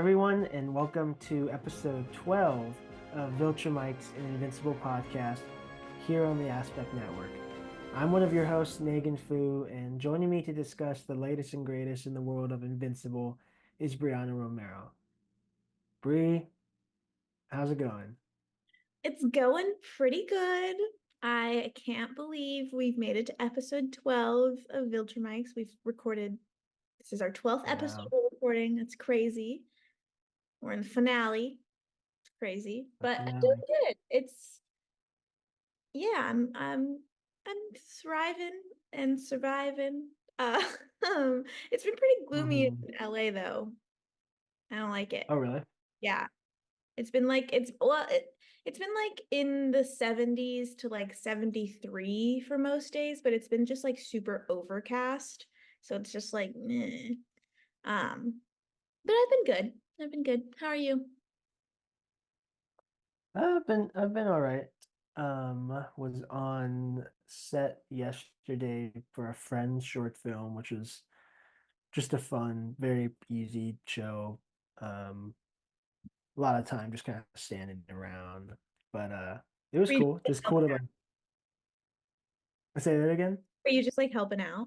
everyone, and welcome to episode 12 of Viltrumics and Invincible Podcast here on the Aspect Network. I'm one of your hosts, Negan Fu, and joining me to discuss the latest and greatest in the world of Invincible is BreAnna Romero. Bree, how's it going? It's going pretty good. I can't believe we've made it to episode 12 of Viltrumics. This is our 12th episode we're recording. That's crazy. We're in the finale. It's crazy, but I'm doing Finale. good. I'm thriving and surviving. Uh, it's been pretty gloomy in Mhm. LA though. I don't like it. Oh, really? Yeah. It's been like it's been like in the 70s to like 73 for most days, but it's been just like super overcast. So it's just like meh. Um, but I've been good. I've been good. How are you? I've been all right. Was on set yesterday for a friend's short film, which was just a fun, very easy show. Um, a lot of time just kind of standing around, but it was Were you just, cool. like, Just cool helping to out? like say that again. Were you just like helping out?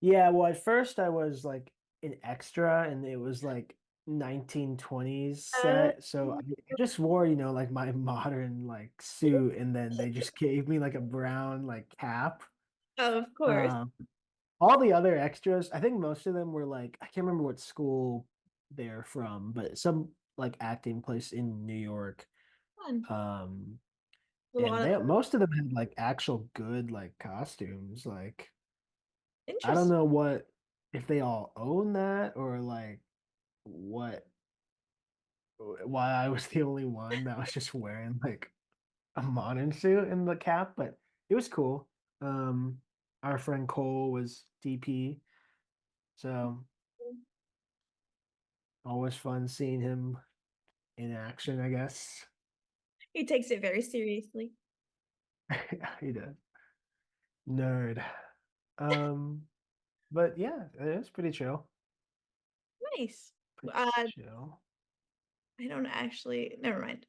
Yeah, well, at first I was like an extra, and it was like 1920s Uh, set, so I just wore, like my modern like suit, and then they just gave me like a brown like cap. oh, of course. Um, all the other extras, I think most of them were like I can't remember what school they're from, but some like acting place in New York. Fun. Um, A and lot of they most of them had like actual good like costumes. Like I don't interesting. know what if they all own that or like what why I was the only one that was just wearing like a modern suit and the cap, but it was cool. Um, our friend Cole was DP, so always fun seeing him in action, I guess. He takes it very seriously. He did. Nerd. Um, but yeah, it was pretty chill. Nice. Pretty Uh, chill. I don't actually, never mind.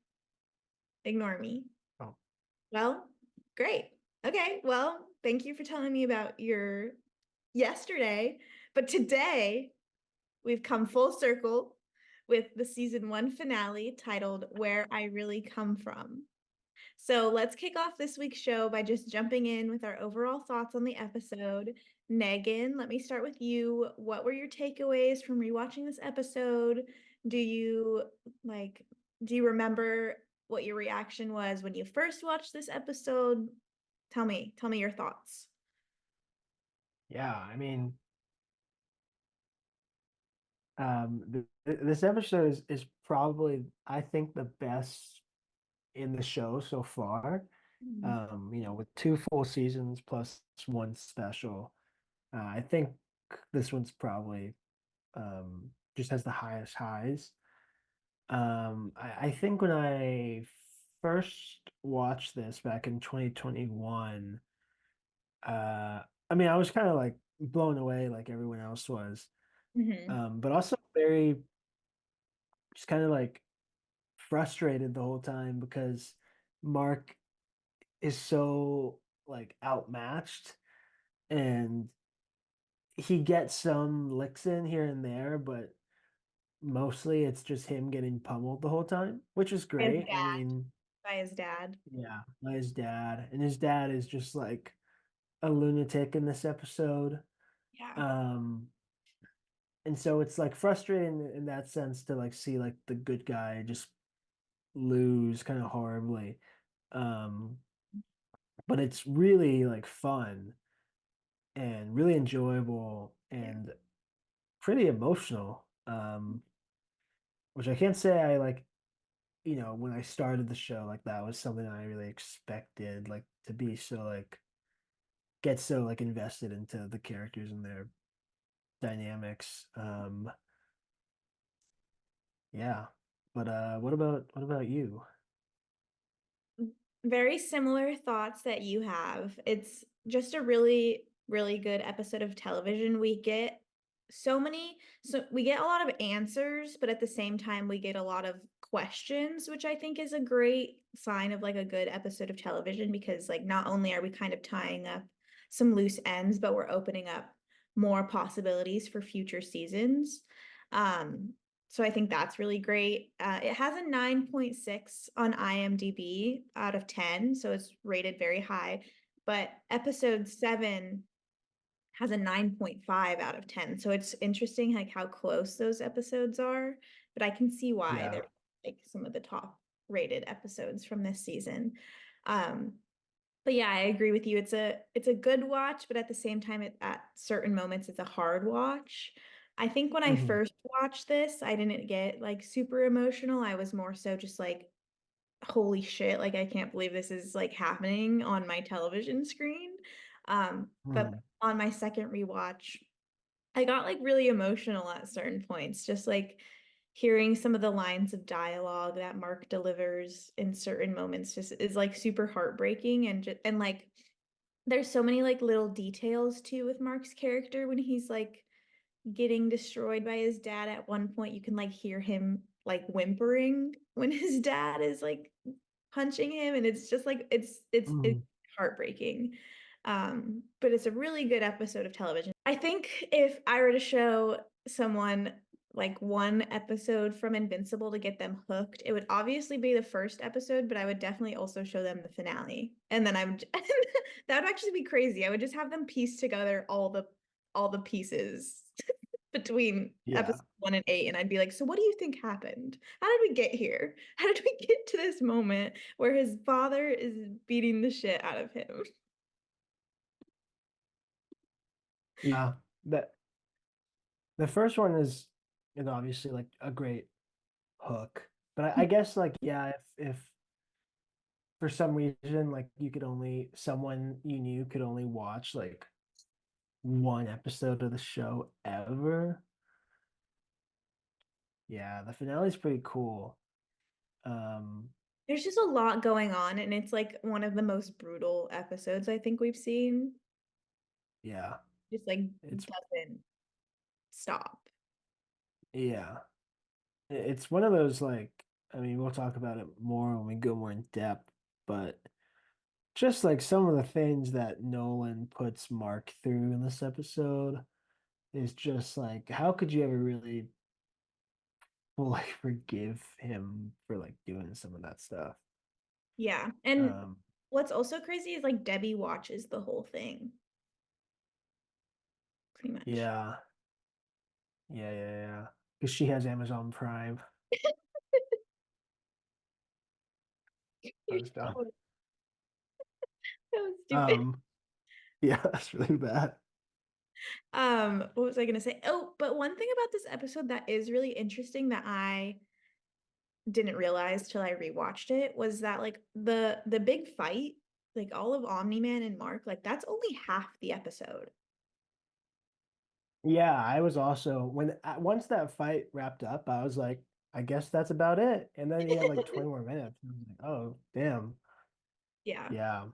Ignore me. Oh, Well, great. Okay. Well, thank you for telling me about your yesterday. But today we've come full circle with the season one finale titled Where I Really Come From. So let's kick off this week's show by just jumping in with our overall thoughts on the episode. Megan, let me start with you. What were your takeaways from rewatching this episode? Do you like, do you remember what your reaction was when you first watched this episode? Tell me your thoughts. yeah. I mean, this episode is probably I think the best in the show so far. Mhm. With two full seasons plus one special. I think this one's probably just has the highest highs. I think when I first watched this back in 2021, I mean, I was kind of like blown away like everyone else was. Mhm. But also very just kind of like frustrated the whole time because Mark is so like outmatched and he gets some licks in here and there, but mostly it's just him getting pummeled the whole time, which is By his great. I dad. mean, By his dad. yeah, by his dad, and his dad is just like a lunatic in this episode. Yeah. Um, and so it's like frustrating in that sense to like see like the good guy just lose kind of horribly. Um, but it's really like fun and really enjoyable Yeah. and pretty emotional. Which I can't say I like, when I started the show, like that was something I really expected, like to be so like get so like invested into the characters and their dynamics. Yeah. But what about you? Very similar thoughts that you have. It's just a really, really good episode of television. We get so we get a lot of answers, but at the same time we get a lot of questions, which I think is a great sign of like a good episode of television, because like not only are we kind of tying up some loose ends, but we're opening up more possibilities for future seasons. So I think that's really great. It has a 9.6 on IMDb out of 10, so it's rated very high. But episode 7 has a 9.5 out of 10. So it's interesting like how close those episodes are, but I can see why Yeah. they're like some of the top rated episodes from this season. But yeah, I agree with you. It's a good watch, but at the same time, at certain moments, it's a hard watch. I think when I Mhm. first watched this, I didn't get like super emotional. I was more so just like, holy shit, like I can't believe this is like happening on my television screen. But Mhm. on my second rewatch, I got like really emotional at certain points, just like hearing some of the lines of dialogue that Mark delivers in certain moments just is like super heartbreaking, and like there's so many like little details too with Mark's character when he's like getting destroyed by his dad. At one point you can like hear him like whimpering when his dad is like punching him, and it's just like it's Mhm. heartbreaking. But it's a really good episode of television. I think if I were to show someone like one episode from Invincible to get them hooked, it would obviously be the first episode, but I would definitely also show them the finale. And then that would actually be crazy. I would just have them piece together all the pieces between Yeah. episode 1 and 8, and I'd be like, so what do you think happened? How did we get here? How did we get to this moment where his father is beating the shit out of him? Yeah. That the first one is obviously like a great hook. But I guess like yeah, if for some reason like you could only someone you knew could only watch like one episode of the show ever, yeah, the finale is pretty cool. Um, There's just a lot going on, and it's like one of the most brutal episodes I think we've seen. yeah, Just like it's doesn't stop. yeah, it's one of those like I mean we'll talk about it more when we go more in depth, but just like some of the things that Nolan puts Mark through in this episode is just like how could you ever really fully forgive him for like doing some of that stuff? Yeah. And Um, what's also crazy is like Debbie watches the whole thing, pretty much. yeah, yeah, because she has Amazon Prime. I You're was dumb. so, so stupid. Um, yeah, that's really bad. What was I gonna say? Oh, but one thing about this episode that is really interesting that I didn't realize till I rewatched it was that like the big fight, like all of Omni-Man and Mark, like that's only half the episode. Yeah, I was also when once that fight wrapped up, I was like, I guess that's about it. And then he had like 20 more minutes. I was like, oh, damn. Yeah. Yeah.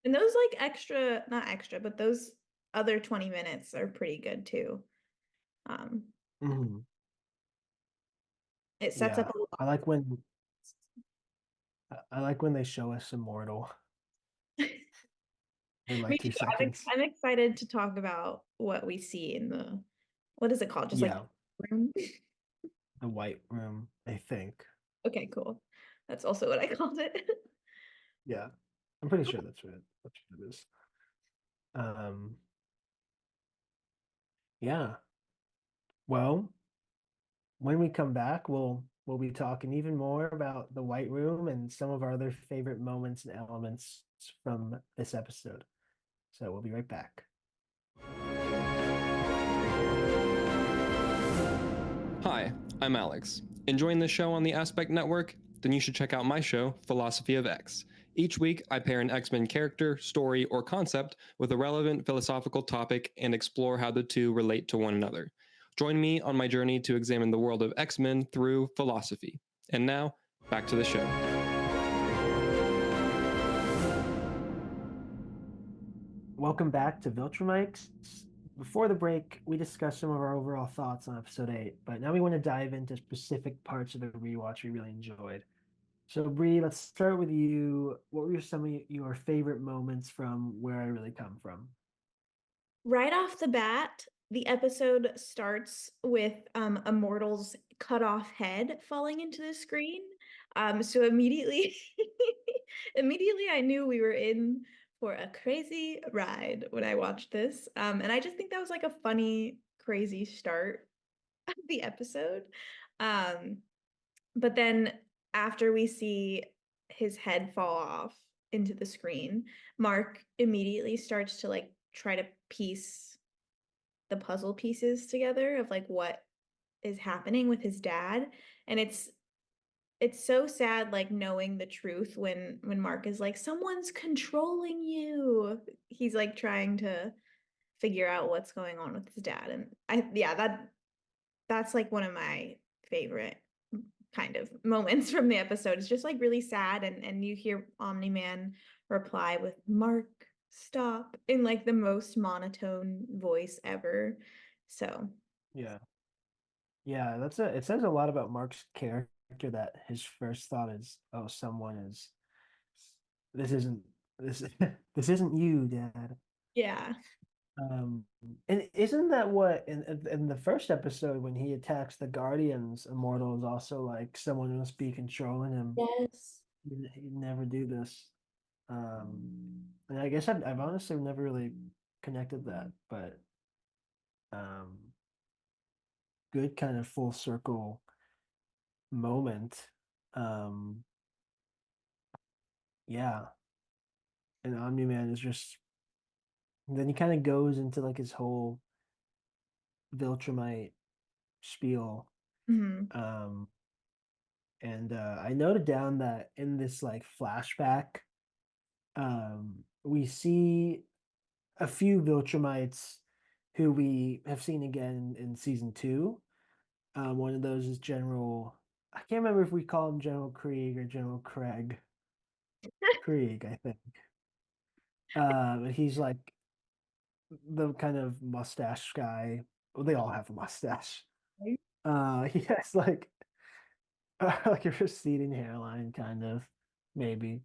And those like extra, not extra, but those other 20 minutes are pretty good too. Um, Mhm. it sets up Yeah. a lot. I like when they show us Immortal in like Me two too. seconds. I'm excited to talk about what we see in the, what is it called? Just like Yeah, room. the White Room, I think. Okay, cool. That's also what I called it. Yeah. I'm pretty sure that's what it is. Um, yeah. Well, when we come back, we'll be talking even more about the White Room and some of our other favorite moments and elements from this episode. So we'll be right back. Hi, I'm Alex. Enjoying the show on the Aspect Network? Then you should check out my show, Philosophy of X. Each week, I pair an X-Men character, story, or concept with a relevant philosophical topic and explore how the two relate to one another. Join me on my journey to examine the world of X-Men through philosophy. And now, back to the show. Welcome back to Viltrumics. before the break, we discussed some of our overall thoughts on episode 8, but now we want to dive into specific parts of the rewatch we really enjoyed. So, Bree, let's start with you. What were some of your favorite moments from Where I Really Come From? Right off the bat, the episode starts with Immortal's cut off head falling into the screen. So immediately, immediately I knew we were in for a crazy ride when I watched this. And I just think that was like a funny, crazy start of the episode. Um, but then after we see his head fall off into the screen, Mark immediately starts to like try to piece the puzzle pieces together of like what is happening with his dad. And it's so sad like knowing the truth when Mark is like someone's controlling you. He's like trying to figure out what's going on with his dad. And that's like one of my favorite kind of moments from the episode. It's just like really sad, and you hear Omni-Man reply with Mark, stop, in like the most monotone voice ever. So Yeah. Yeah, it says a lot about Mark's character that his first thought is, oh, someone is this isn't this this isn't you, Dad. yeah. Um, and isn't that what in the first episode when he attacks the Guardians, Immortal is also like someone must be controlling him. Yes. He'd never do this. And I guess I've honestly never really connected that, but um, good kind of full circle moment. Um, yeah, and Omni Man is just then he kind of goes into like his whole Viltrumite spiel. Mhm. And I noted down that in this like flashback, we see a few Viltrumites who we have seen again in season 2. One of those is General. I can't remember if we call him General Krieg or General Craig. Krieg, I think. But he's like the kind of mustache guy. Well, they all have a mustache. He has like a receding hairline, kind of, maybe.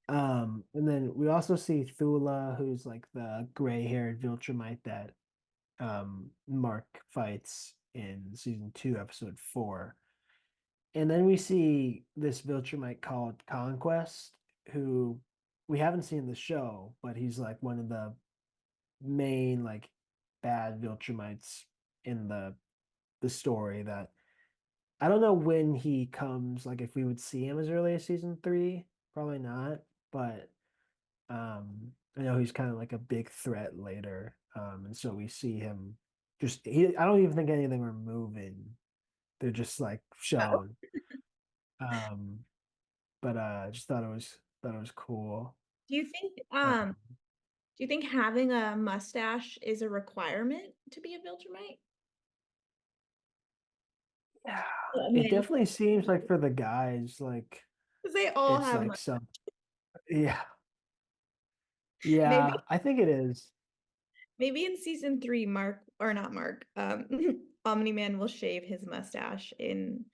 And then we also see Thula, who's like the gray-haired Viltrumite that Mark fights in season 2, episode 4. And then we see this Viltrumite called Conquest, who we haven't seen in the show, but he's like one of the main like bad Viltrumites in the story that I don't know when he comes, like if we would see him as early as season 3, probably not, but I know he's kind of like a big threat later. And so we see him I don't even think any of them are moving. They're just like Oh. shown. Um, but I just thought it was cool. Do you think Um, do you think having a mustache is a requirement to be a Viltrumite? yeah, I it mean, definitely seems like for the guys, like because they all it's have like some yeah, maybe yeah, I think it is. maybe in season 3, Mark or not Mark, Omni-Man will shave his mustache in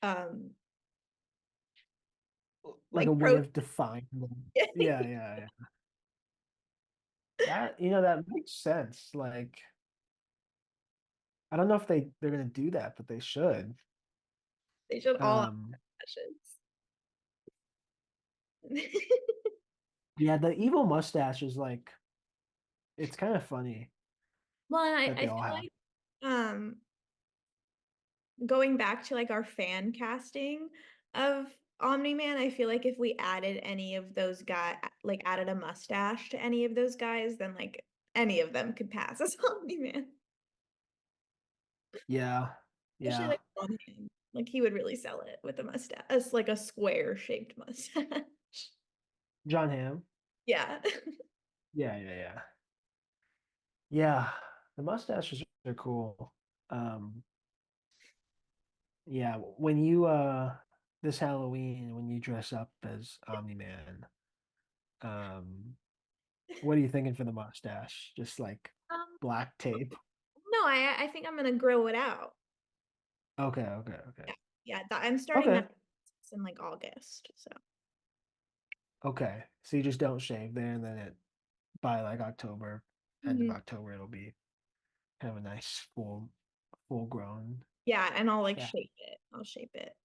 um Like a way pro. of defining them. Yeah, yeah, yeah. That that makes sense. Like I don't know if they're gonna do that, but they should. They should all have Um, mustaches. yeah, the evil mustache is like it's kind of funny Well, and that I they all feel have. like going back to like our fan casting of Omni-Man, I feel like if we added any of those guys, like added a mustache to any of those guys, then like any of them could pass as Omni-Man. Yeah, Especially yeah. like John Hamm. Like he would really sell it with a mustache, as like a square shaped mustache. John Hamm. Yeah. Yeah, yeah, yeah. Yeah, the mustaches are cool. Um, yeah, when you this Halloween when you dress up as Omni-Man, um, What are you thinking for the mustache? Just like Um, black tape? no, I think I'm gonna grow it out. Okay, okay, okay. Yeah, I'm starting Okay, that in like August. So okay. So you just don't shave there, and then by like October, end of Mhm. October, it'll be kind of a nice full grown. Yeah, and I'll like Yeah. shape it. I'll shape it.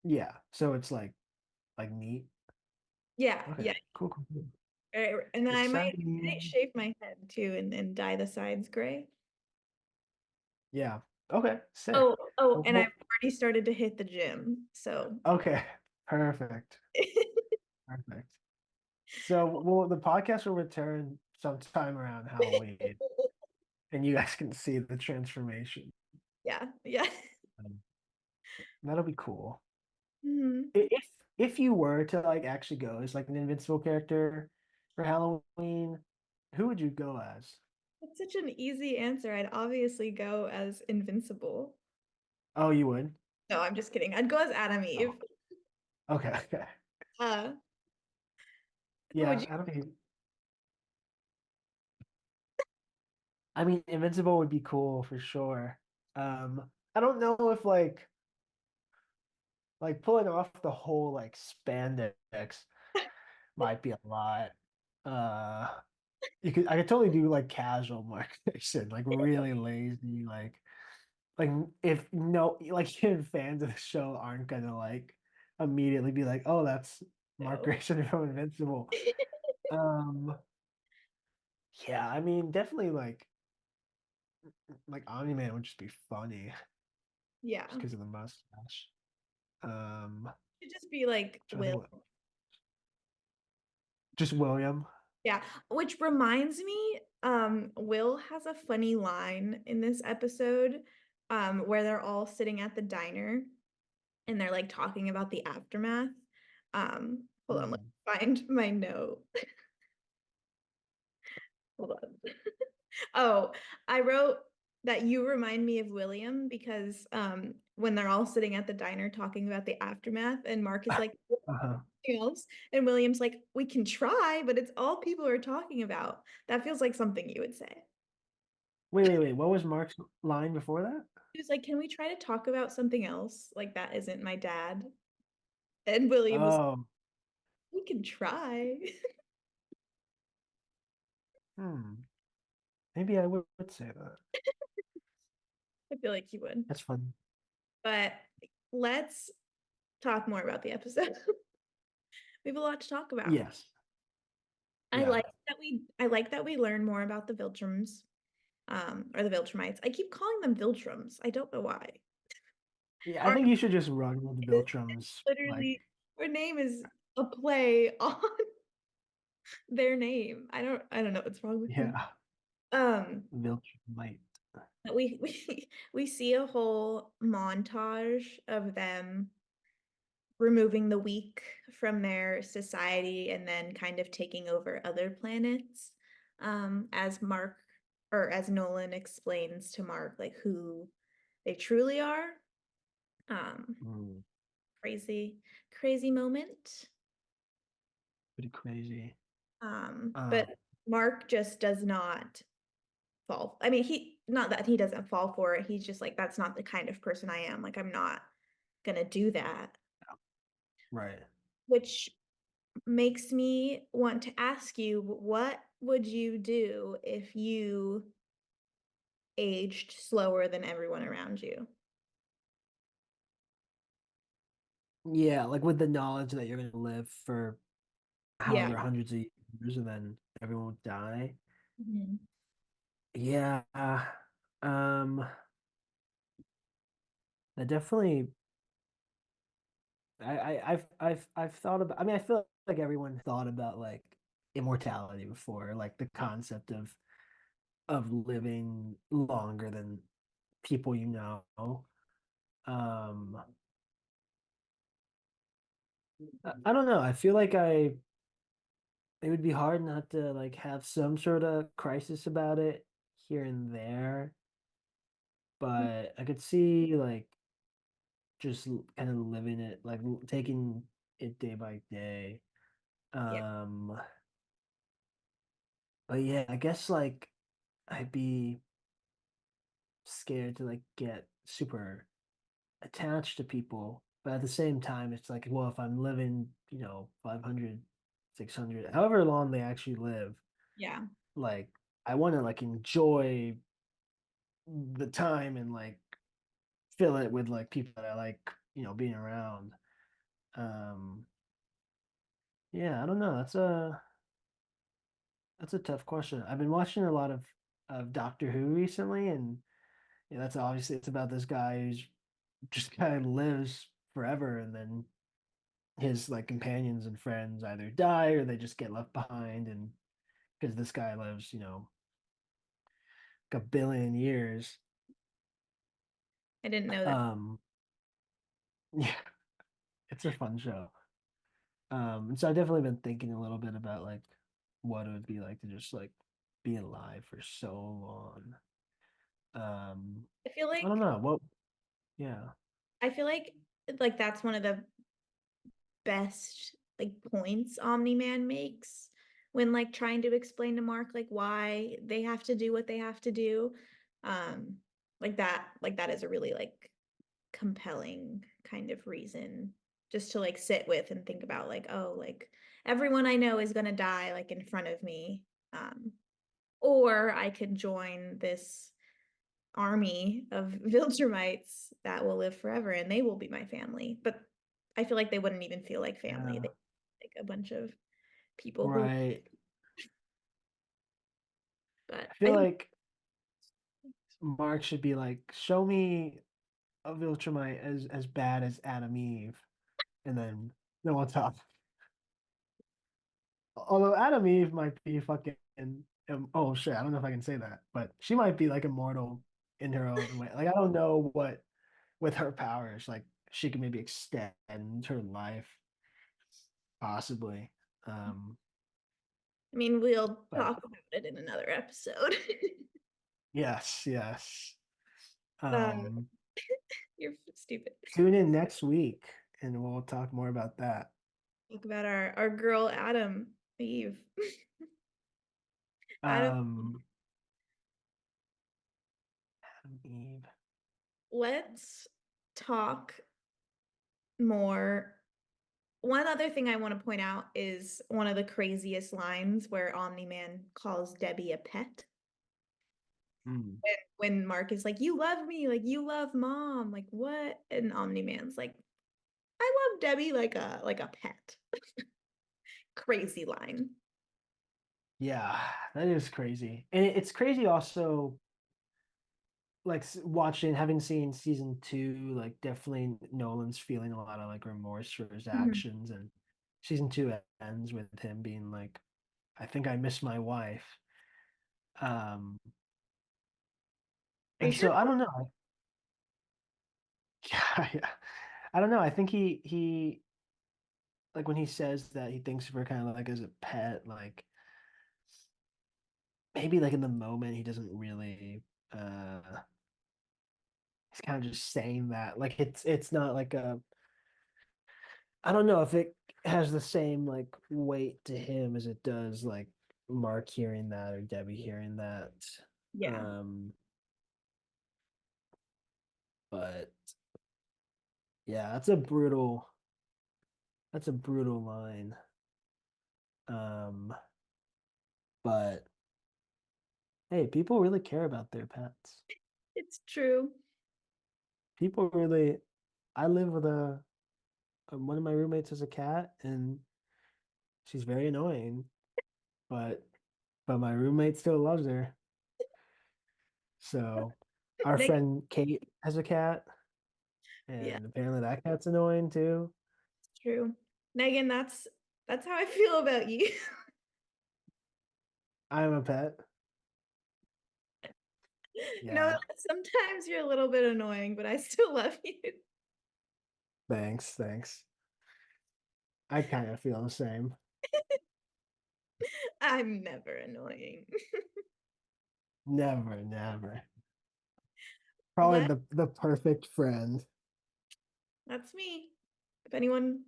Yeah. So it's like neat. Yeah, Okay. yeah. Cool, cool, cool. And then I might Exciting. shave my head too and dye the sides gray. Yeah. Okay. Sick. Oh, and I've Well, already started to hit the gym. So okay. Perfect. Perfect. So, well, the podcast will return sometime around Halloween, and you guys can see the transformation. yeah, yeah. Um, that'll be cool. Mhm. If you were to like actually go as like an invincible character for Halloween, who would you go as? That's such an easy answer. I'd obviously go as Invincible. Oh, you would? No, I'm just kidding. I'd go as Adam Oh, Eve. okay, okay. Uh, who would Yeah, you? I don't think. I mean, invincible would be cool for sure. I don't know if like pulling off the whole like spandex might be a lot. Uh, I could totally do like casual Mark Dixon, like really lazy, like if no like even fans of the show aren't gonna like immediately be like, oh, that's Mark No. Grayson from Invincible. Um, yeah, I mean, definitely like Omni Man would just be funny Yeah. just because of the mustache. Um, It'd just be like trying to Will. think just William. Yeah, which reminds me, Will has a funny line in this episode, where they're all sitting at the diner and they're like talking about the aftermath. Hold on, let's Mm. find my note. Hold on. Oh, I wrote that you remind me of William because when they're all sitting at the diner talking about the aftermath and Mark is like Uh-huh. something else and William's like we can try but it's all people are talking about. That feels like something you would say. Wait. What was Mark's line before that? He was like, "Can we try to talk about something else? Like that isn't my dad." And William was, Oh, "We can try." hmm. Maybe I would say that. I feel like he would. That's fun. But let's talk more about the episode. We have a lot to talk about. Yes. Yeah. I like that we learn more about the Viltrums, or the Viltrumites. I keep calling them Viltrums. I don't know why. Yeah, I Our think you should just run with the Viltrums. Like, literally our name is a play on their name. I don't know what's wrong with me. yeah, Um, Viltrumite. but we see a whole montage of them removing the weak from their society and then kind of taking over other planets. As Mark or as Nolan explains to Mark like who they truly are. Um, Mm, crazy, crazy moment. pretty crazy. But Um, Mark just does not fall. I mean, he not that he doesn't fall for it. He's just like, that's not the kind of person I am. Like, I'm not gonna do that. right. Which makes me want to ask you, what would you do if you aged slower than everyone around you? Yeah, like with the knowledge that you're gonna live for Yeah. however hundreds of years and then everyone would die. Mhm. Yeah. Um, that definitely I've thought about I mean I feel like everyone thought about like immortality before, like the concept of living longer than people you know. Um, I don't know. I feel like it would be hard not to like have some sort of crisis about it here and there, but I could see like just kind of living it, like taking it day by day. Yeah. Um, but yeah, I guess like I'd be scared to like get super attached to people, but at the same time, it's like, well, if I'm living, 500, 600, however long they actually live, Yeah. like I want to like enjoy the time and like fill it with like people that I like, being around. Um, yeah, I don't know. That's a tough question. I've been watching a lot of Doctor Who recently, and that's obviously it's about this guy who's just kind of lives forever, and then his like companions and friends either die or they just get left behind, and because this guy lives, like a billion years. I didn't know that. Um, yeah, it's a fun show. And so I've definitely been thinking a little bit about like what it would be like to just like be alive for so long. Um, I feel I don't like know. What Yeah. I feel like that's one of the best like points Omni-Man makes when like trying to explain to Mark like why they have to do what they have to do. Um like that is a really like compelling kind of reason just to like sit with and think about like, oh, like everyone I know is gonna die like in front of me. Um or I could join this army of Viltrumites that will live forever and they will be my family. But I feel like they wouldn't even feel like family. They Yeah. like a bunch of people who Right. but I I feel think like Mark should be like, show me a Viltrumite as bad as Adam Eve, and then we'll talk. Although Adam Eve might be fucking oh shit, I don't know if I can say that, but she might be like immortal in her own way. Like I don't know what with her powers, like she can maybe extend her life possibly. Um, I mean we'll but talk about it in another episode. yes, yes. uh, Um, you're stupid. Tune in next week and we'll talk more about that. Talk about our girl Adam Eve. Adam, Um, Adam Eve. let's talk more. One other thing I want to point out is one of the craziest lines where Omni-Man calls Debbie a pet. Mm. When Mark is like, "You love me, like you love mom, like what?" And Omni-Man's like, "I love Debbie like a pet." Crazy line. Yeah, that is crazy. And it's crazy also like watching having seen season 2, like definitely Nolan's feeling a lot of like remorse for his Mhm. actions, and season 2 ends with him being like, I think I miss my wife. Um Are you and sure? so I don't know. Yeah, yeah. I don't know. I think he like when he says that he thinks of her kind of like as a pet, like maybe like in the moment he doesn't really he's kind of just saying that. Like it's not like a I don't know if it has the same like weight to him as it does like Mark hearing that or Debbie hearing that. Yeah. Um but yeah, that's a brutal line. Um but hey, people really care about their pets. It's true. People really I live with a one of my roommates has a cat and she's very annoying, but my roommate still loves her. So our Nick, friend Kate has a cat, yeah, and apparently that cat's annoying too. it's true. Megan, that's how I feel about you. I'm a pet. No, Yeah, sometimes you're a little bit annoying, but I still love you. thanks, thanks. I kind of feel the same. I'm never annoying. Never, never. Probably Let the perfect friend. That's me. If anyone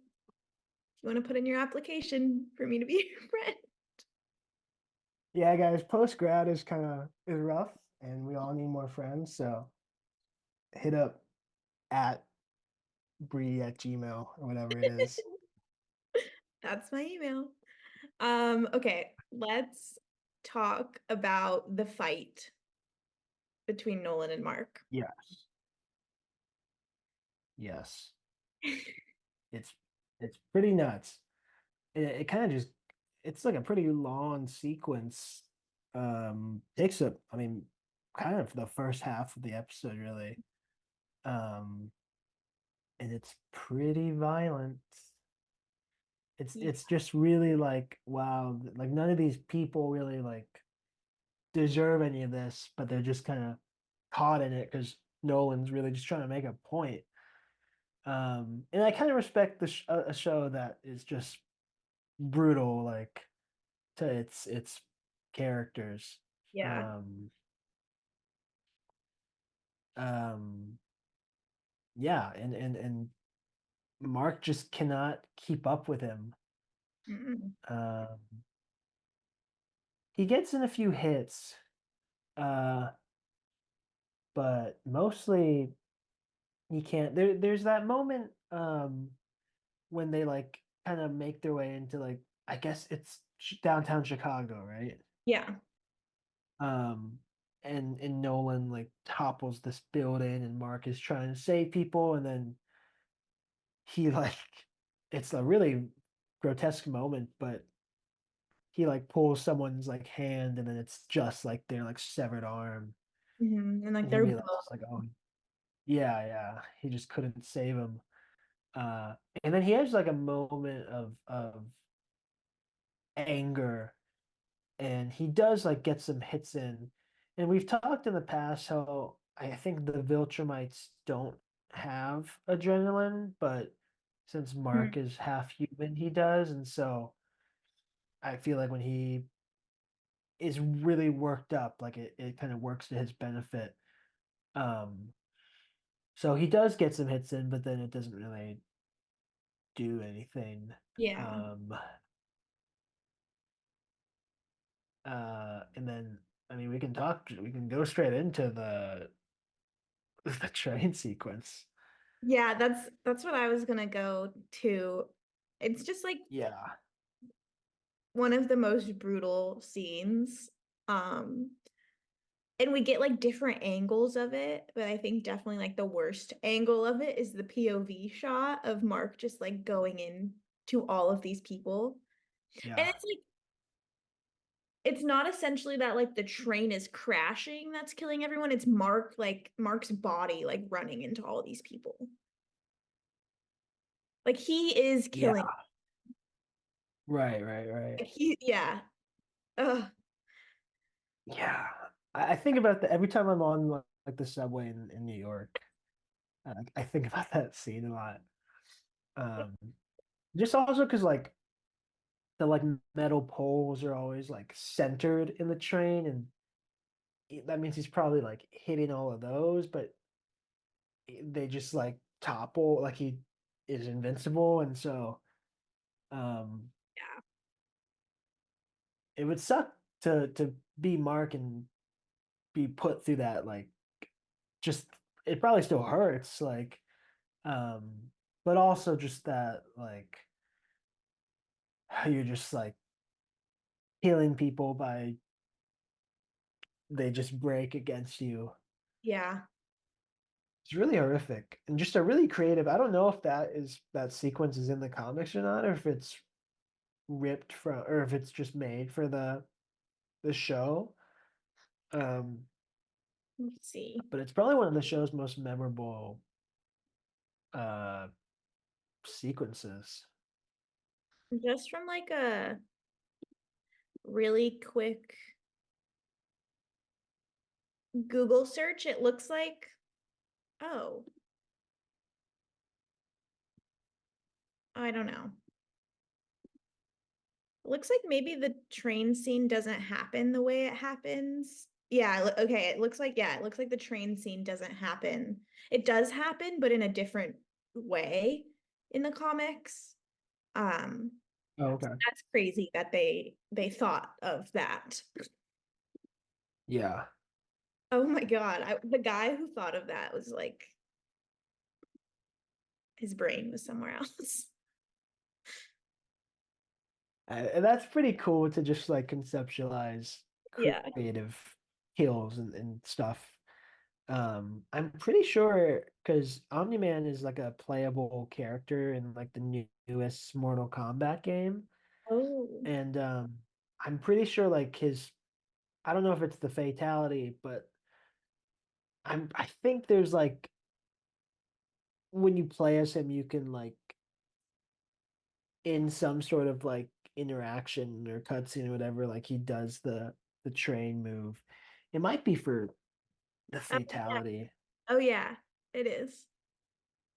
you want to put in your application for me to be your friend. Yeah, guys, post grad is rough, and we all need more friends. So hit up at bre@gmail or whatever it is. That's my email. Okay, let's talk about the fight between Nolan and Mark. Yes. Yes. It's pretty nuts. It kind of just it's like a pretty long sequence. Takes up, I mean, kind of the first half of the episode really. Um, and it's pretty violent. It's just really like wow, like none of these people really like deserve any of this, but they're just kind of caught in it because Nolan's really just trying to make a point. And I kind of respect a show that is just brutal, like to its characters. Yeah. Um, yeah, and Mark just cannot keep up with him. Mm-mm. He gets in a few hits, uh, but mostly he can't. There's that moment when they like kind of make their way into like I guess it's downtown Chicago, right? Yeah. Um, and Nolan like topples this building, and Mark is trying to save people, and then he like it's a really grotesque moment, but he like pulls someone's like hand, and then it's just like their like severed arm, And like and he they're realizes both. like oh yeah, he just couldn't save him. And then he has like a moment of anger, and he does like get some hits in. And we've talked in the past how I think the Viltrumites don't have adrenaline, but since Mhm. Mark is half human, he does. And so I feel like when he is really worked up, like it kind of works to his benefit. Um, so he does get some hits in, but then it doesn't really do anything. Yeah. Um, and then I mean we can go straight into the train sequence. Yeah, that's what I was gonna go to. It's just like Yeah. one of the most brutal scenes. Um, and we get like different angles of it, but I think definitely like the worst angle of it is the POV shot of Mark just like going in to all of these people. And Yeah. it's like it's not essentially that like the train is crashing that's killing everyone. It's Mark's body like running into all these people. Like he is Yeah. killing. Right. Like he yeah. Ugh. Yeah. I think about that every time I'm on like the subway in New York. I think about that scene a lot. Um, just also because like the like metal poles are always like centered in the train, and that means he's probably like hitting all of those, but they just like topple like he is invincible, and so um Yeah. it would suck to be Mark and be put through that like just it probably still hurts like um but also just that like how you're just like healing people by they just break against you. Yeah. It's really horrific and just a really creative. I don't know if that sequence is in the comics or not, or if it's ripped from, or if it's just made for the show. Um, Let's see. but it's probably one of the show's most memorable uh sequences. Just from like a really quick Google search, it looks like, oh, I don't know. It looks like maybe the train scene doesn't happen the way it happens. Yeah, okay, it looks like, yeah, it looks like the train scene doesn't happen. It does happen, but in a different way in the comics. Oh, okay. That's crazy that they thought of that. Yeah. Oh my God. The guy who thought of that was like, his brain was somewhere else. And that's pretty cool to just like conceptualize Yeah. creative kills and stuff. I'm pretty sure because Omni-Man is like a playable character in like the newest Mortal Kombat game. Oh. And I'm pretty sure like his I don't know if it's the fatality, but I think there's like when you play as him, you can like in some sort of like interaction or cutscene or whatever, like he does the train move. It might be for the Oh yeah. fatality. Oh yeah. It is.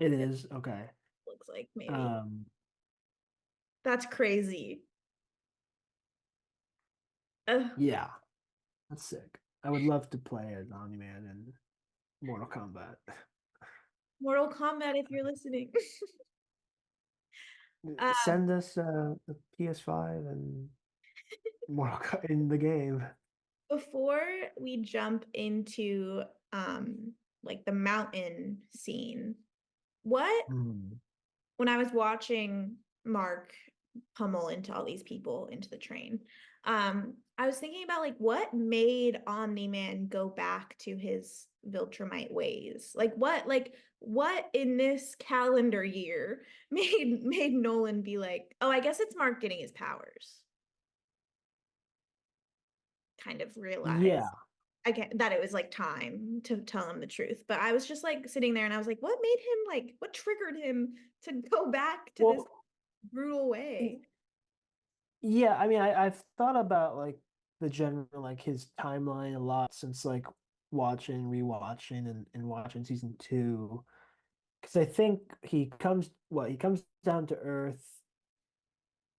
It It is okay. looks like maybe. Um, That's crazy. Ugh. yeah, that's sick. I would love to play as Omni-Man in Mortal Kombat. Mortal Kombat, if you're listening. Um, Send us the PS5 and in the game. before we jump into like the mountain scene, what Hmm. when I was watching Mark pummel into all these people into the train, I was thinking about like what made Omni-Man go back to his Viltrumite ways. Like what in this calendar year made Nolan be like, oh, I guess it's Mark getting his powers. Kind of Yeah. realize I get that it was like time to tell him the truth. But I was just like sitting there and I was like, what made him like what triggered him to go back to this Well, brutal way? yeah, I mean, I've thought about like the general like his timeline a lot since like watching, rewatching, and watching season two. Because I think he comes down to Earth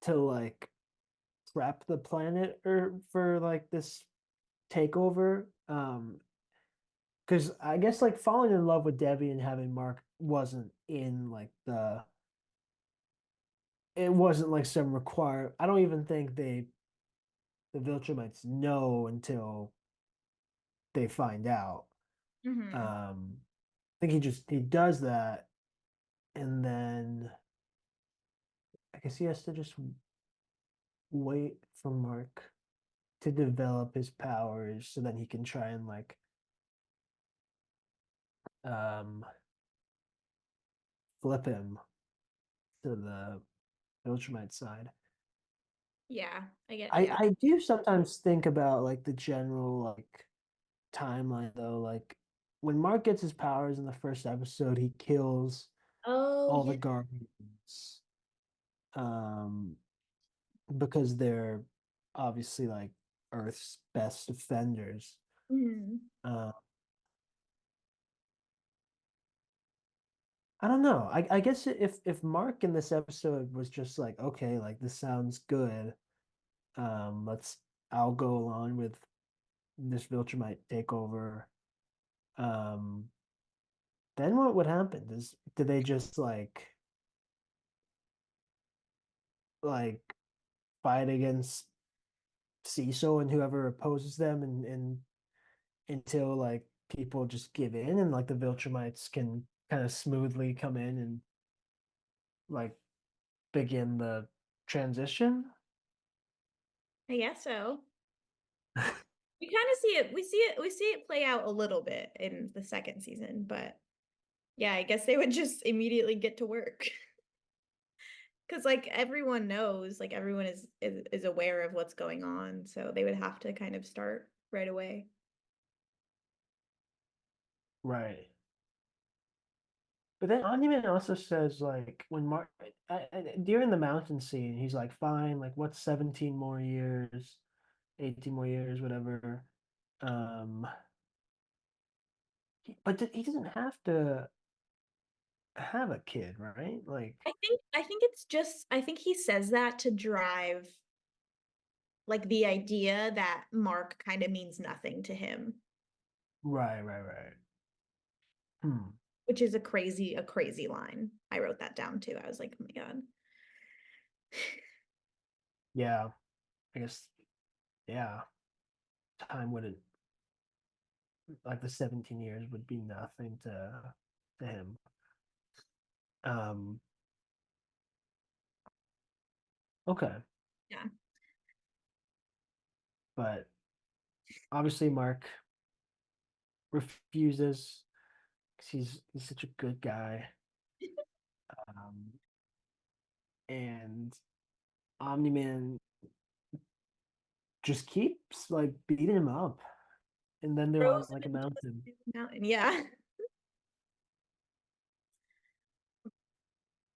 to like prep the planet or for like this takeover. Because I guess like falling in love with Debbie and having Mark wasn't in like it wasn't like some require. I don't even think the Viltrumites know until they find out. Mm-hmm. I think he does that, and then I guess he has to just wait for Mark to develop his powers, so then he can try and like um flip him to the Viltrumite side. Yeah, I get, I yeah. I do sometimes think about like the general like timeline though, like when Mark gets his powers in the first episode, he kills Oh, all the yeah. Guardians. Um, because they're obviously like Earth's best defenders. Mhm. Uh, I don't know. I guess if Mark in this episode was just like, okay, like this sounds good. Let's I'll go along with this Viltrumite takeover. Um, then what would happen? Do they just like fight against Cecil and whoever opposes them and until like people just give in and like the Viltrumites can kind of smoothly come in and like begin the transition. I guess so. We kind of see it. We see it play out a little bit in the second season, but yeah, I guess they would just immediately get to work. Because like everyone knows, like everyone is aware of what's going on, so they would have to kind of start right away. Right. But then Oniman also says like when Mark during the mountain scene, he's like, fine, like what's 17 more years, 18 more years, whatever. Um, but he doesn't have to have a kid, right? Like, I think it's just I think he says that to drive like the idea that Mark kind of means nothing to him, right. Hmm. which is a crazy line. I wrote that down too. I was like, oh my God. Yeah, I guess. Yeah, time wouldn't like the 17 years would be nothing to him. Um, okay, Yeah. but obviously Mark refuses because he's such a good guy. Um, and Omni Man just keeps like beating him up, and then they're on Throws like a him into the mountain. mountain. Yeah.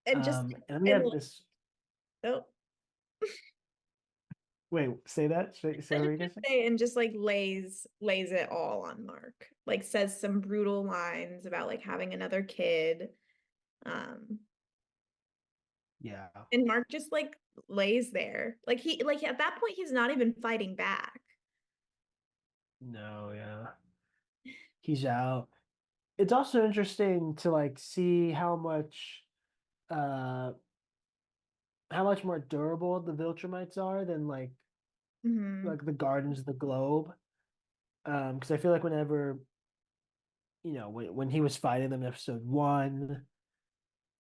And just And then we and have this. oh, Wait, say that. Say what you gonna say? and just like lays it all on Mark. Like says some brutal lines about like having another kid. Um, Yeah. and Mark just like lays there. Like at that point he's not even fighting back. No. Yeah. He's out. It's also interesting to like see uh how much more durable the Viltrumites are than Hmm. like the Guardians of the Globe. Because I feel like whenever when he was fighting them in episode one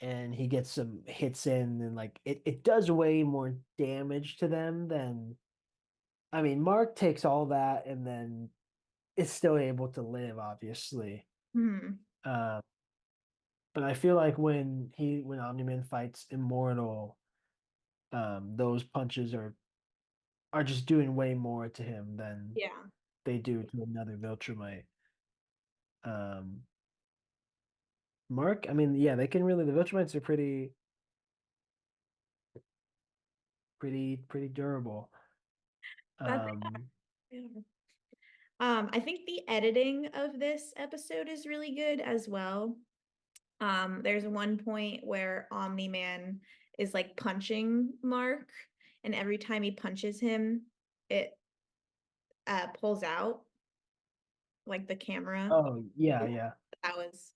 and he gets some hits in and like it does way more damage to them than I mean Mark takes all that and then is still able to live, obviously. Hmm. Uh, but I feel like when Omni-Man fights Immortal, those punches are just doing way more to him than Yeah. they do to another Viltrumite. Um, Mark, I mean, yeah, they can really the Viltrumites are pretty durable. That's Um, yeah. I think the editing of this episode is really good as well. There's one point where Omni-Man is like punching Mark, and every time he punches him, it pulls out like the camera. oh yeah. That was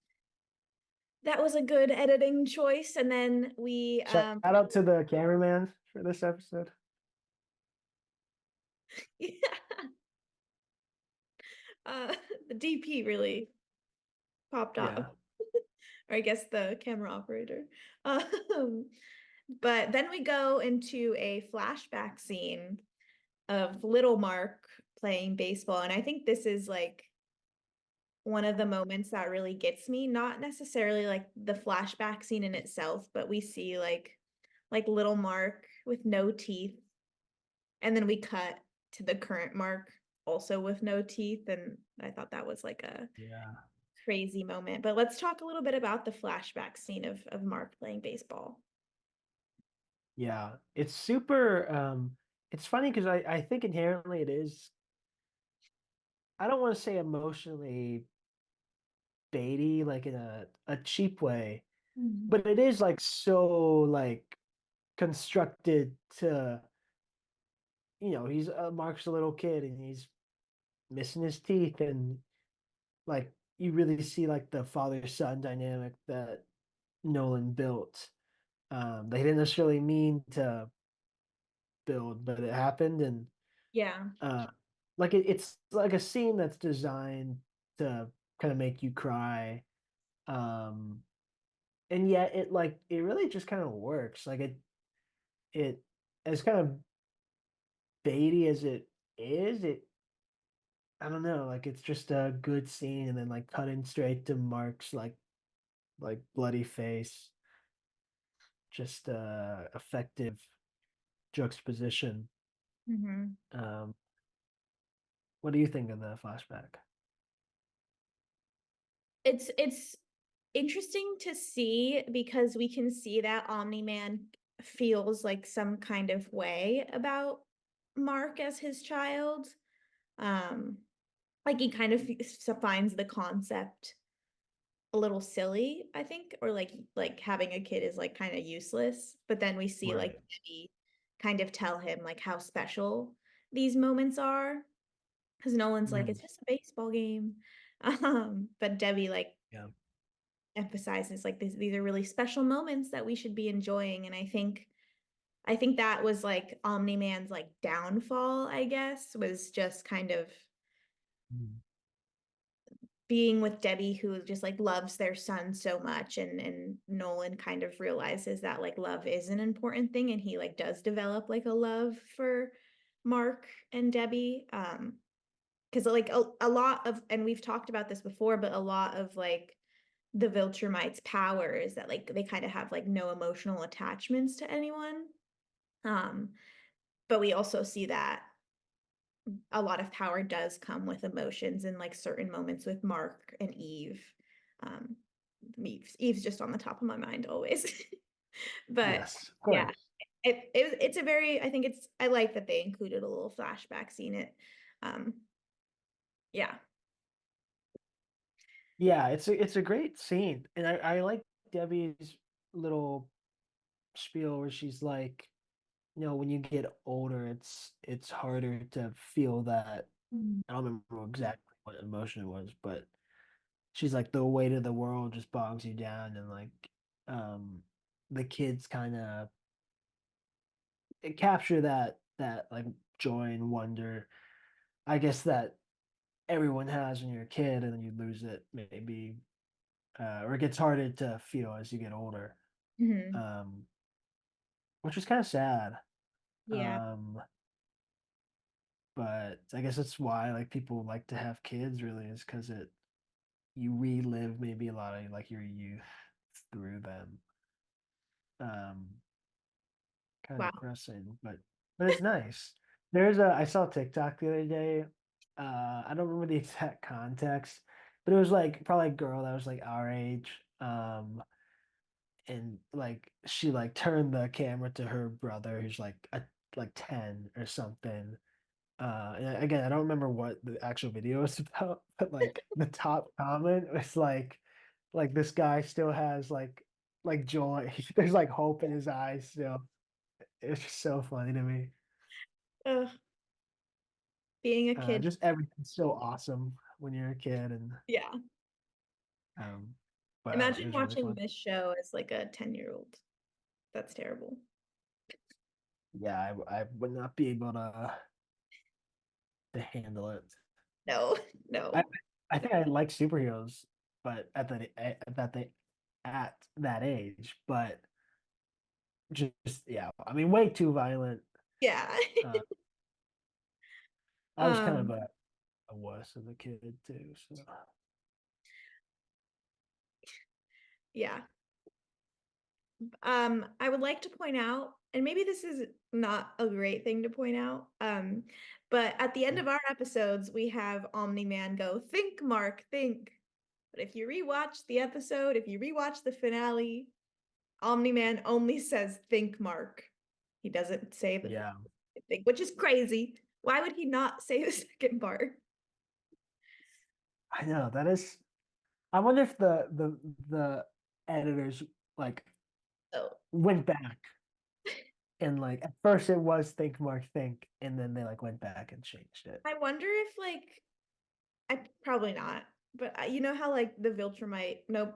that was a good editing choice. And then we Shout out to the cameraman for this episode. yeah, the DP really popped off. Yeah. Or I guess the camera operator. Um, but then we go into a flashback scene of little Mark playing baseball. And I think this is like one of the moments that really gets me, not necessarily like the flashback scene in itself, but we see like little Mark with no teeth. And then we cut to the current Mark also with no teeth. And I thought that was like a Yeah. crazy moment. But let's talk a little bit about the flashback scene of Mark playing baseball. Yeah. It's super it's funny because I think inherently it is I don't want to say emotionally baity like in a cheap way, Mhm. but it is like so like constructed to he's Mark's a little kid and he's missing his teeth and like you really see like the father son dynamic that Nolan built. They didn't necessarily mean to build, but it happened and Yeah. uh like it's like a scene that's designed to kind of make you cry. Um and yet it really just kind of works. Like it as kind of baity as it is, it I don't know, like it's just a good scene and then like cutting straight to Mark's like bloody face. Just effective juxtaposition. Hmm. Um what do you think of the flashback? It's interesting to see because we can see that Omni-Man feels like some kind of way about Mark as his child. Um, like he kind of finds the concept a little silly, I think, or like having a kid is like kind of useless. But then we see like Right. Debbie kind of tell him like how special these moments are. Because Nolan's like, Mm, it's just a baseball game. But Debbie like yeah. emphasizes like these are really special moments that we should be enjoying. And I think I think that was like Omni-Man's like downfall, I guess, was just kind of being with Debbie, who just like loves their son so much, and Nolan kind of realizes that like love is an important thing, and he like does develop like a love for Mark and Debbie. Because like a lot of, and we've talked about this before, but a lot of like the Viltrumites' power is that like they kind of have like no emotional attachments to anyone. But we also see that a lot of power does come with emotions in like certain moments with Mark and Eve. Um, Eve's just on the top of my mind always. But Yes, of yeah, course. it's a very, I think I like that they included a little flashback scene. Um, yeah. Yeah, it's a great scene, and I like Debbie's little spiel where she's like, when you get older, it's harder to feel that. I don't remember exactly what emotion it was, but she's like the weight of the world just bogs you down, and like um the kids kind of capture that like joy and wonder, I guess, that everyone has when you're a kid, and then you lose it maybe, or it gets harder to feel as you get older, Mhm. um, which is kind of sad. Yeah. Um, but I guess that's why like people like to have kids, really, is because you relive maybe a lot of like your youth through them. Um, kind of Wow. depressing, but it's nice. I saw TikTok the other day. I don't remember the exact context, but it was like probably a girl that was like our age. And like she like turned the camera to her brother who's like 10 or something. And again, I don't remember what the actual video is about, but like the top comment was like this guy still has like joy. There's like hope in his eyes still. It's just so funny to me. Ugh, being a kid. Just everything's so awesome when you're a kid, and Yeah. um, but it Imagine was really watching fun. this show as like a 10-year-old. That's terrible. Yeah, I would not be able to handle it. No, I no. I think I like superheroes, but at that age, but just yeah, I mean, way too violent. Yeah. Uh, I was kind of Um, a wuss as a kid too, so yeah. I would like to point out, and maybe this is not a great thing to point out, but at the end of our episodes, we have Omni-Man go, think, Mark, think. But if you rewatch the episode, if you rewatch the finale, Omni-Man only says, think, Mark. He doesn't say the yeah, thing, which is crazy. Why would he not say the second part? I know that is. I wonder if the editors like Oh, went back and like at first it was think Mark think, and then they like went back and changed it. I wonder if like I probably not, but you know how like the Viltrumite, nope,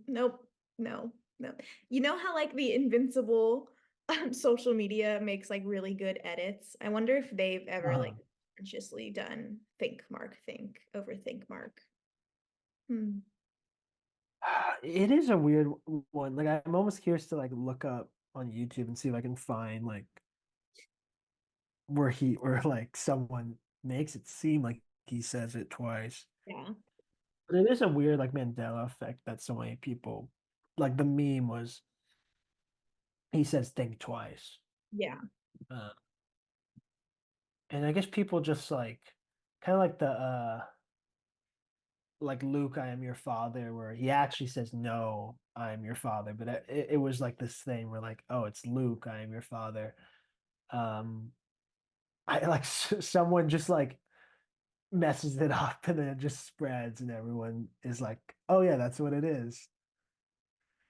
nope, no, no. You know how like the Invincible social media makes like really good edits. I wonder if they've ever Uh-huh. like consciously done think Mark think over think Mark. Hmm. It is a weird one. Like I'm almost curious to like look up on YouTube and see if I can find like where like someone makes it seem like he says it twice. Yeah. But it is a weird like Mandela effect that so many people like the meme was he says think twice. Yeah. Uh, and I guess people just like kind of like the like Luke, I am your father, where he actually says no, I am your father, but it was like this thing where like, oh, it's Luke, I am your father. Um, I like someone just like messes it up, and then it just spreads, and everyone is like, oh yeah, that's what it is.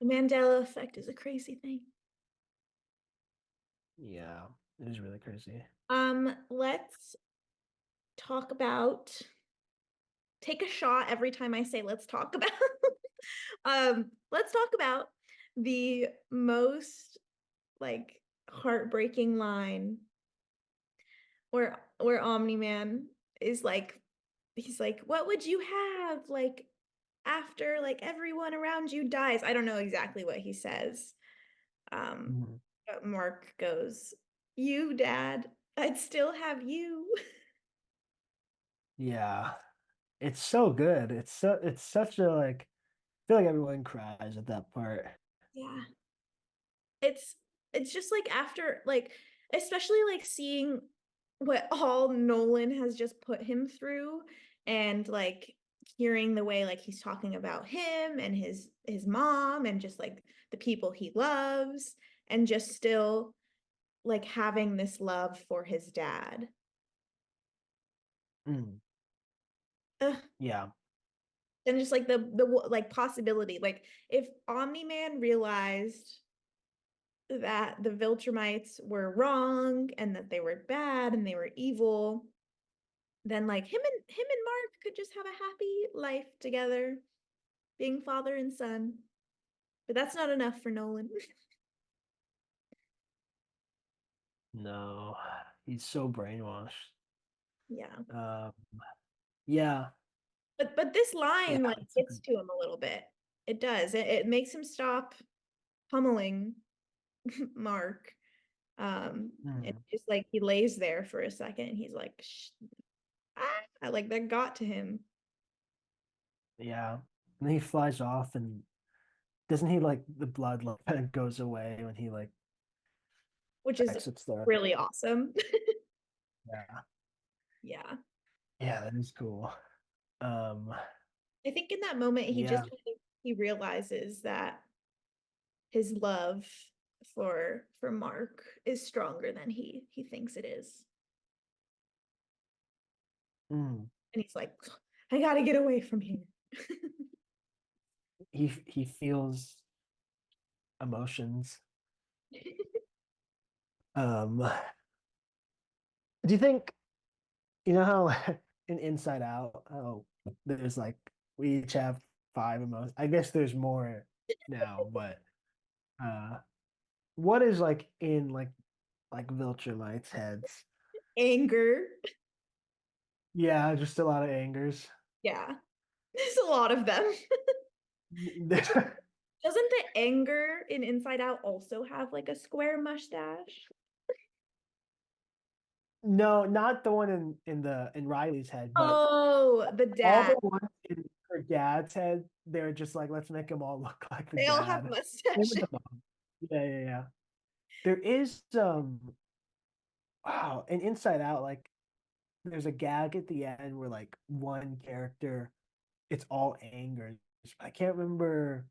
The Mandela effect is a crazy thing. Yeah, it is really crazy. Let's talk about take a shot every time I say let's talk about. Let's talk about the most like heartbreaking line where Omni-Man is like, he's like, what would you have like after like everyone around you dies? I don't know exactly what he says. Mhm. But Mark goes, you, Dad, I'd still have you. Yeah, it's so good. It's such a like. I feel like everyone cries at that part. Yeah. It's just like after like especially like seeing what all Nolan has just put him through and like hearing the way like he's talking about him and his mom and just like the people he loves and just still like having this love for his dad. Mm, Ugh. yeah. And just like the like possibility like if Omni-Man realized that the Viltrumites were wrong and that they were bad and they were evil, then like him and Mark could just have a happy life together, being father and son. But that's not enough for Nolan. No, he's so brainwashed. Yeah. Um, yeah, But this yeah. line like It's a gets good. to him a little bit. It does. It makes him stop pummeling Mark. And Mm, just like he lays there for a second and he's like, like that got to him, yeah. And then he flies off, and doesn't he like the blood like kind of goes away when he like which is exits there? really awesome. Yeah, Yeah. yeah, that is cool. Um, I think in that moment he just yeah. kind of he realizes that his love for Mark is stronger than he thinks it is. Mm. And he's like, I gotta get away from here. He feels emotions. Um, do you think you know how in Inside Out, oh, there's like we each have five emotions. I guess there's more now, but uh, what is like in like Viltrumites' heads? Anger. Yeah, just a lot of angers. Yeah. There's a lot of them. Doesn't the anger in Inside Out also have like a square mustache? No, not the one in Riley's head, but Oh, the all the dad. ones in her dad's head, they're just like, let's make them all look like the They all have dad. Same with mustaches. the mom. Yeah, yeah, yeah. There is wow, and Inside Out, like there's a gag at the end where like one character, it's all anger. I can't remember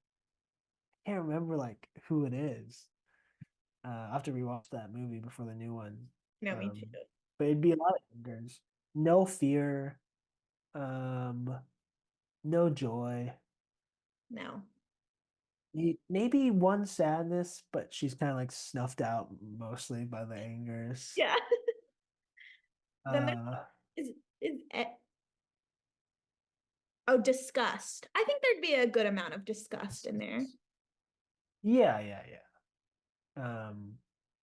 like who it is. I have to rewatch that movie before the new one. No, me too. Um, but it'd be a lot of angers. No fear, um, no joy. No. Maybe one sadness, but she's kind of like snuffed out mostly by the angers. Yeah. Then Uh, there is oh, disgust. I think there'd be a good amount of disgust in there. yeah, yeah, yeah.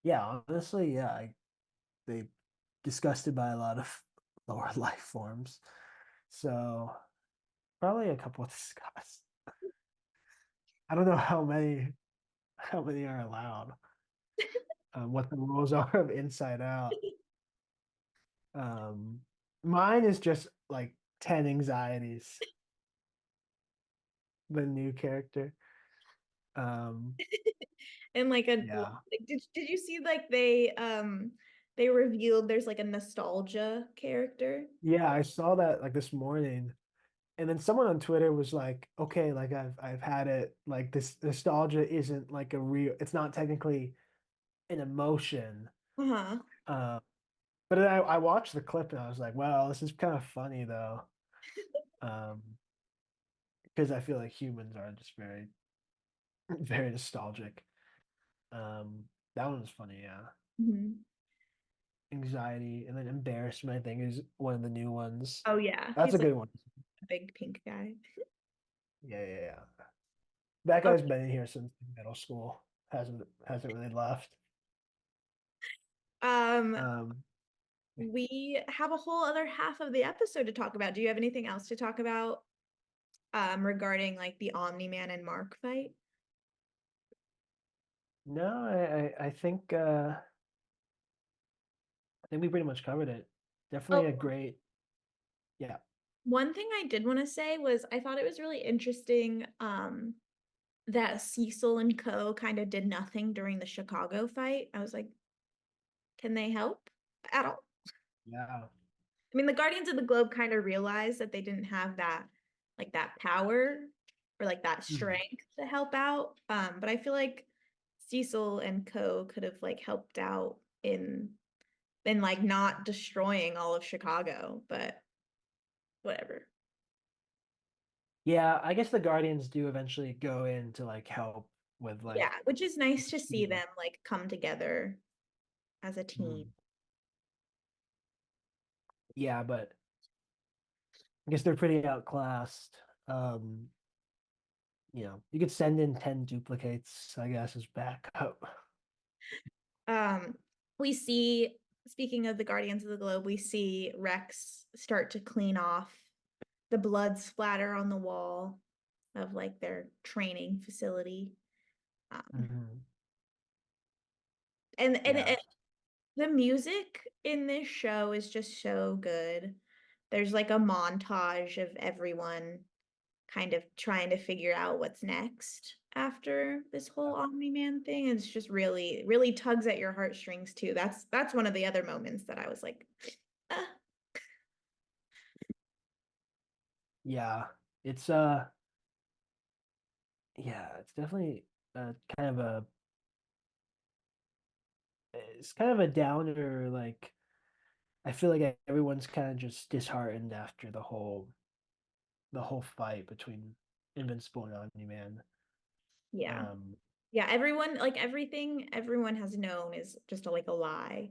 Yeah, honestly, yeah, they disgusted by a lot of lower life forms. So probably a couple of disgust. I don't know how many are allowed. What the rules are of Inside Out. Um, Mine is just like 10 anxieties, the new character. Um, And like a yeah. like, did you see like they revealed there's like a nostalgia character? Yeah, I saw that like this morning. And then someone on Twitter was like, okay, like I've had it, like this nostalgia isn't like a real, it's not technically an emotion. Uh-huh. Uh, but then I watched the clip and I was like, wow, this is kind of funny though. Um, because I feel like humans are just very, very nostalgic. Um, that one was funny, yeah. Mhm. Anxiety and then embarrassment, I think, is one of the new ones. Oh yeah, That's he's a like good one. a big pink guy. Yeah, yeah, yeah. That guy's Okay. been in here since middle school. Hasn't really left. Um, We have a whole other half of the episode to talk about. Do you have anything else to talk about regarding like the Omni-Man and Mark fight? no, I think we pretty much covered it. Definitely Oh. a great, yeah. One thing I did want to say was I thought it was really interesting that Cecil and Co kind of did nothing during the Chicago fight. I was like, can they help at all? Yeah. I mean, the Guardians of the Globe kind of realized that they didn't have that like that power or like that strength to help out. But I feel like Cecil and Co could have like helped out in like not destroying all of Chicago, but whatever. Yeah, I guess the Guardians do eventually go in to like help with like Yeah, which is nice to see team. them like come together as a team. Yeah, but I guess they're pretty outclassed. You could send in 10 duplicates, I guess, as backup. We see, speaking of the Guardians of the Globe, we see Rex start to clean off the blood splatter on the wall of like their training facility. Mhm. And Yeah. the music in this show is just so good. There's like a montage of everyone kind of trying to figure out what's next after this whole Omni-Man thing. It's just really, really tugs at your heartstrings too. That's one of the other moments that I was like, ah. Yeah. It's it's definitely kind of a it's kind of a downer, like I feel like everyone's kind of just disheartened after the whole fight between Invincible and Omni-Man. Yeah. Um, Yeah, everyone like everything everyone has known is just like a lie.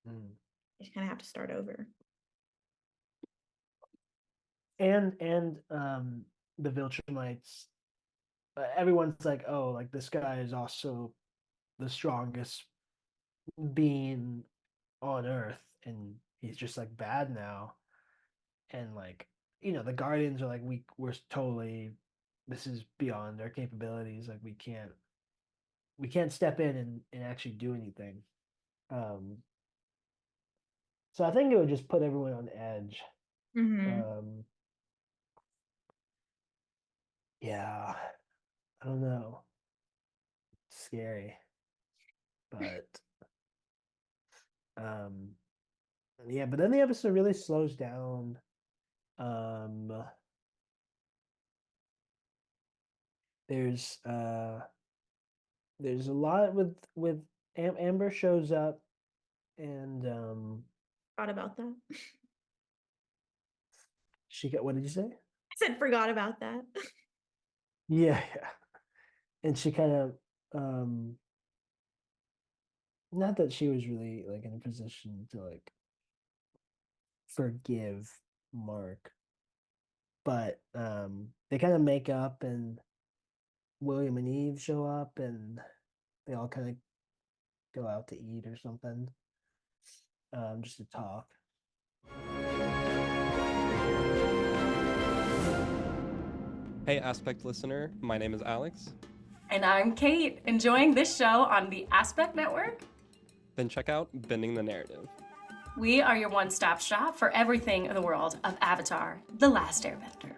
mm. You just kind of have to start over. and the Viltrumites, everyone's like, oh, like this guy is also the strongest being on Earth, and he's just like bad now. And like, the Guardians are like, we're totally, this is beyond our capabilities. Like we can't step in and actually do anything. Um, so I think it would just put everyone on edge. Mm-hmm. Um, yeah, I don't know. It's scary, but um, yeah. But then the episode really slows down. Um, there's uh, there's a lot with Amber shows up, and Forgot about that. she got, what did you say? I said forgot about that. Yeah, yeah. And she kind of not that she was really like in a position to like forgive Mark, but they kind of make up, and William and Eve show up, and they all kind of go out to eat or something, just to talk. Hey, Aspect listener, my name is Alex. And I'm Kate, enjoying this show on the Aspect Network. Then check out Bending the Narrative. We are your one-stop shop for everything in the world of Avatar: The Last Airbender.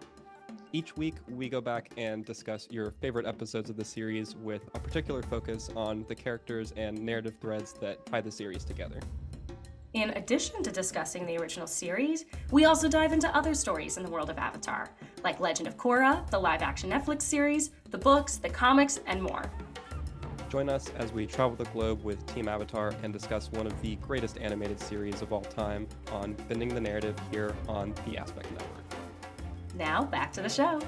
Each week, we go back and discuss your favorite episodes of the series with a particular focus on the characters and narrative threads that tie the series together. In addition to discussing the original series, we also dive into other stories in the world of Avatar, like Legend of Korra, the live-action Netflix series, the books, the comics, and more. Join us as we travel the globe with Team Avatar and discuss one of the greatest animated series of all time on Bending the Narrative here on the Aspect Network. Now, back to the show.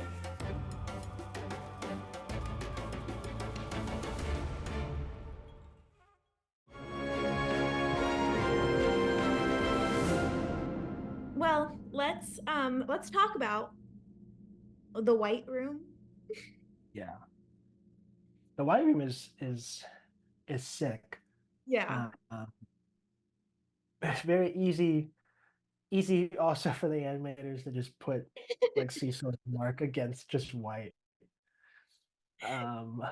Well, let's talk about the White Room. Yeah, the White Room is sick. Yeah. It's very easy also for the animators to just put like Cecil and Mark against just White. Um,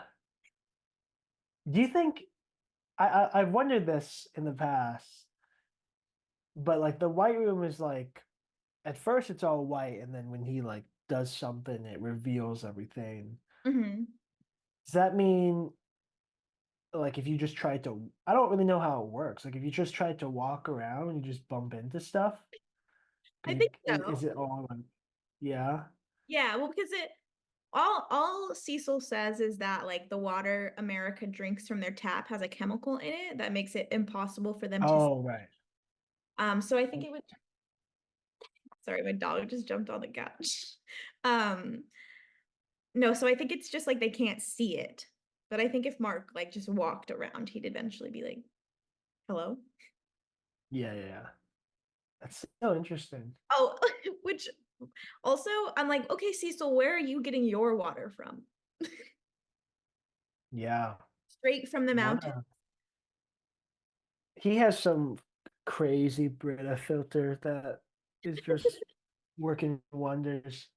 do you think I've wondered this in the past, but like the White Room is like at first it's all white, and then when he like does something, it reveals everything. Hmm. Does that mean like if you just try to I don't really know how it works. Like if you just try to walk around and you just bump into stuff, I think is so. it all like yeah? Yeah, well, because it all Cecil says is that like the water America drinks from their tap has a chemical in it that makes it impossible for them to Oh, right. so I think it would sorry, my dog just jumped on the couch. Um no, so I think it's just like they can't see it. But I think if Mark like just walked around, he'd eventually be like, hello? Yeah. That's so interesting. Oh, which also I'm like, okay, Cecil, where are you getting your water from? Yeah. Straight from the What mountain. he has some crazy Brita filter that is just working wonders.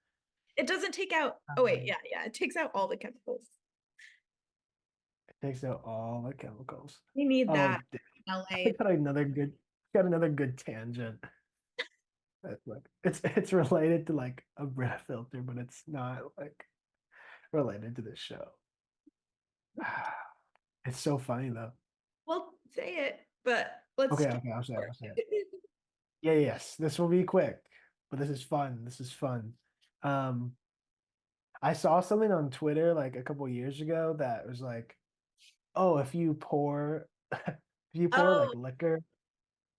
It doesn't take out, oh wait, Um, yeah, it takes out all the chemicals. it takes out all the chemicals. We need Oh, that in I LA. got another good tangent. That's like it's related to like a Brita filter, but it's not like related to this show. It's so funny though. Well, say it, but let's Okay, start. okay, I'll say it. Yeah, yes, this will be quick, but this is fun. This is fun. Um, I saw something on Twitter like a couple years ago that was like, oh, if you pour if you pour Oh, like liquor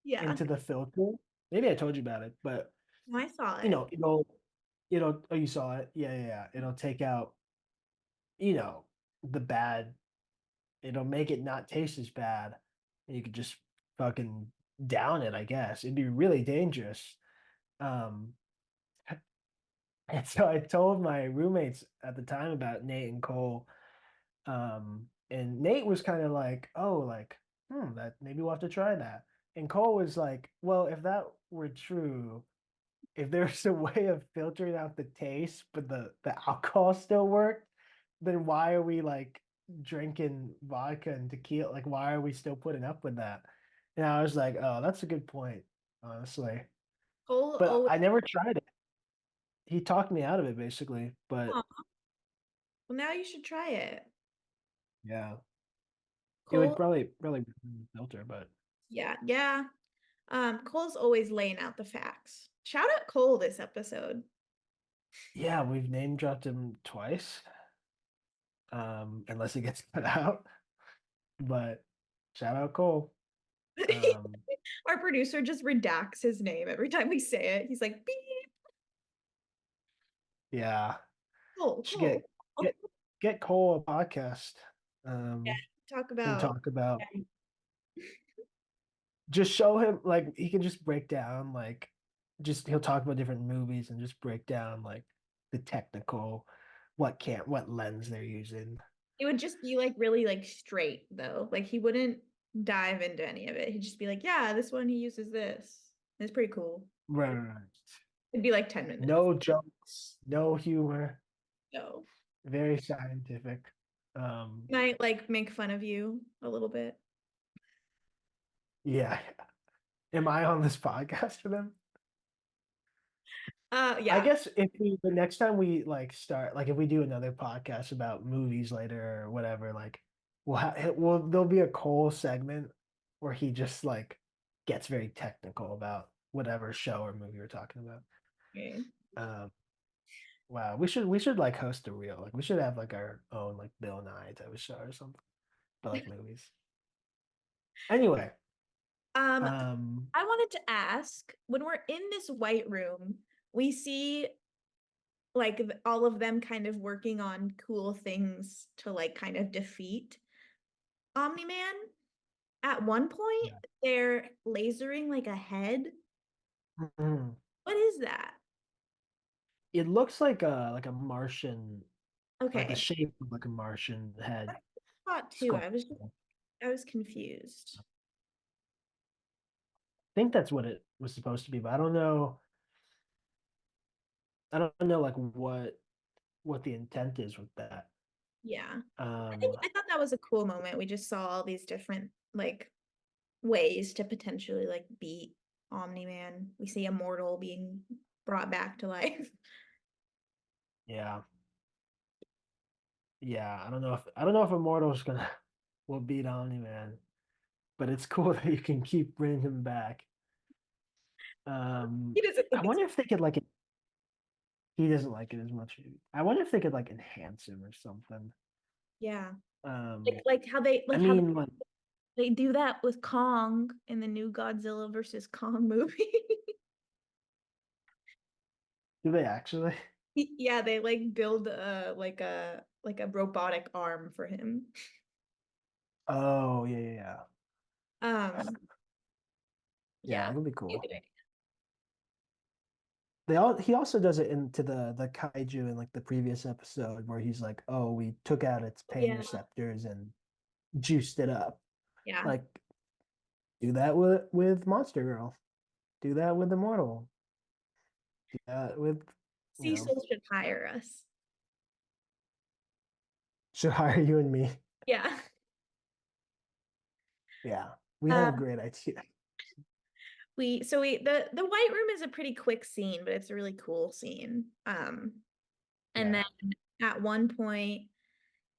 yeah, into the filter, maybe I told you about it, but I saw you it. know, oh you saw it. Yeah. It'll take out, you know, the bad, it'll make it not taste as bad. And you could just fucking down it, I guess. It'd be really dangerous. Um, and so I told my roommates at the time about Nate and Cole. And Nate was kind of like, oh, like, that maybe we'll have to try that. And Cole was like, well, if that were true, if there's a way of filtering out the taste, but the alcohol still worked, then why are we like drinking vodka and tequila? Like, why are we still putting up with that? And I was like, oh, that's a good point, honestly. Cole But always. I never tried it. He talked me out of it basically. But Aw, well, now you should try it. yeah, it would Cole, probably be a filter, but yeah. Cole's always laying out the facts. Shout out Cole this episode. yeah, we've name dropped him twice. Unless it gets cut out. But shout out Cole. Um, Our producer just redacts his name every time we say it. He's like, beep, yeah, should Cole. get get Cole a podcast. Yeah, talk And about. talk about just show him like he can just break down like just he'll talk about different movies and just break down like the technical what lens they're using. It would just be like really like straight though. Like he wouldn't dive into any of it. He'd just be like, yeah, this one he uses this. It's pretty cool. Right. It'd be like 10 minutes. No jokes, no humor, So very scientific. Um, might like make fun of you a little bit. yeah. Am I on this podcast for them? I Yeah. guess if we the next time we like start like if we do another podcast about movies later or whatever, like there'll be a Cole segment where he just like gets very technical about whatever show or movie we're talking about. Okay. Um, wow, we should like host a real like we should have like our own like Bill Nye type of show or something, but like movies. Anyway, Um, um, I wanted to ask, when we're in this white room, we see like all of them kind of working on cool things to like kind of defeat Omni-Man. At one point, yeah. they're lasering like a head. Mhm. What is that? It looks like a Martian like the Okay. shape of like a Martian head. I thought too. Skull. I was just I was confused. I think that's what it was supposed to be, but I don't know. I don't know like what the intent is with that. Yeah. Um, I thought that was a cool moment. We just saw all these different like ways to potentially like beat Omni-Man. We see Immortal being brought back to life. yeah, yeah. I don't know if Immortal's gonna will beat Omni-Man, but it's cool that you can keep bringing him back. He doesn't I think it's wonder if they could like he doesn't like it as much. I wonder if they could like enhance him or something. yeah. Um, Like how they I like how mean, like, they do that with Kong in the new Godzilla versus Kong movie. do they actually? Yeah, they like build a robotic arm for him. Oh, yeah, yeah, yeah. Um Yeah, yeah. that'll be Good cool. idea. He also does it into the kaiju in like the previous episode where he's like, "Oh, we took out its pain Yeah. receptors and juiced it up." Yeah. Like, do that with Monster Girl. Do that with Immortal. Do that with, you know, Cecil should hire us. should hire you and me. Yeah. Yeah, we have a Um, great idea. the White Room is a pretty quick scene, but it's a really cool scene. And Yeah. then at one point,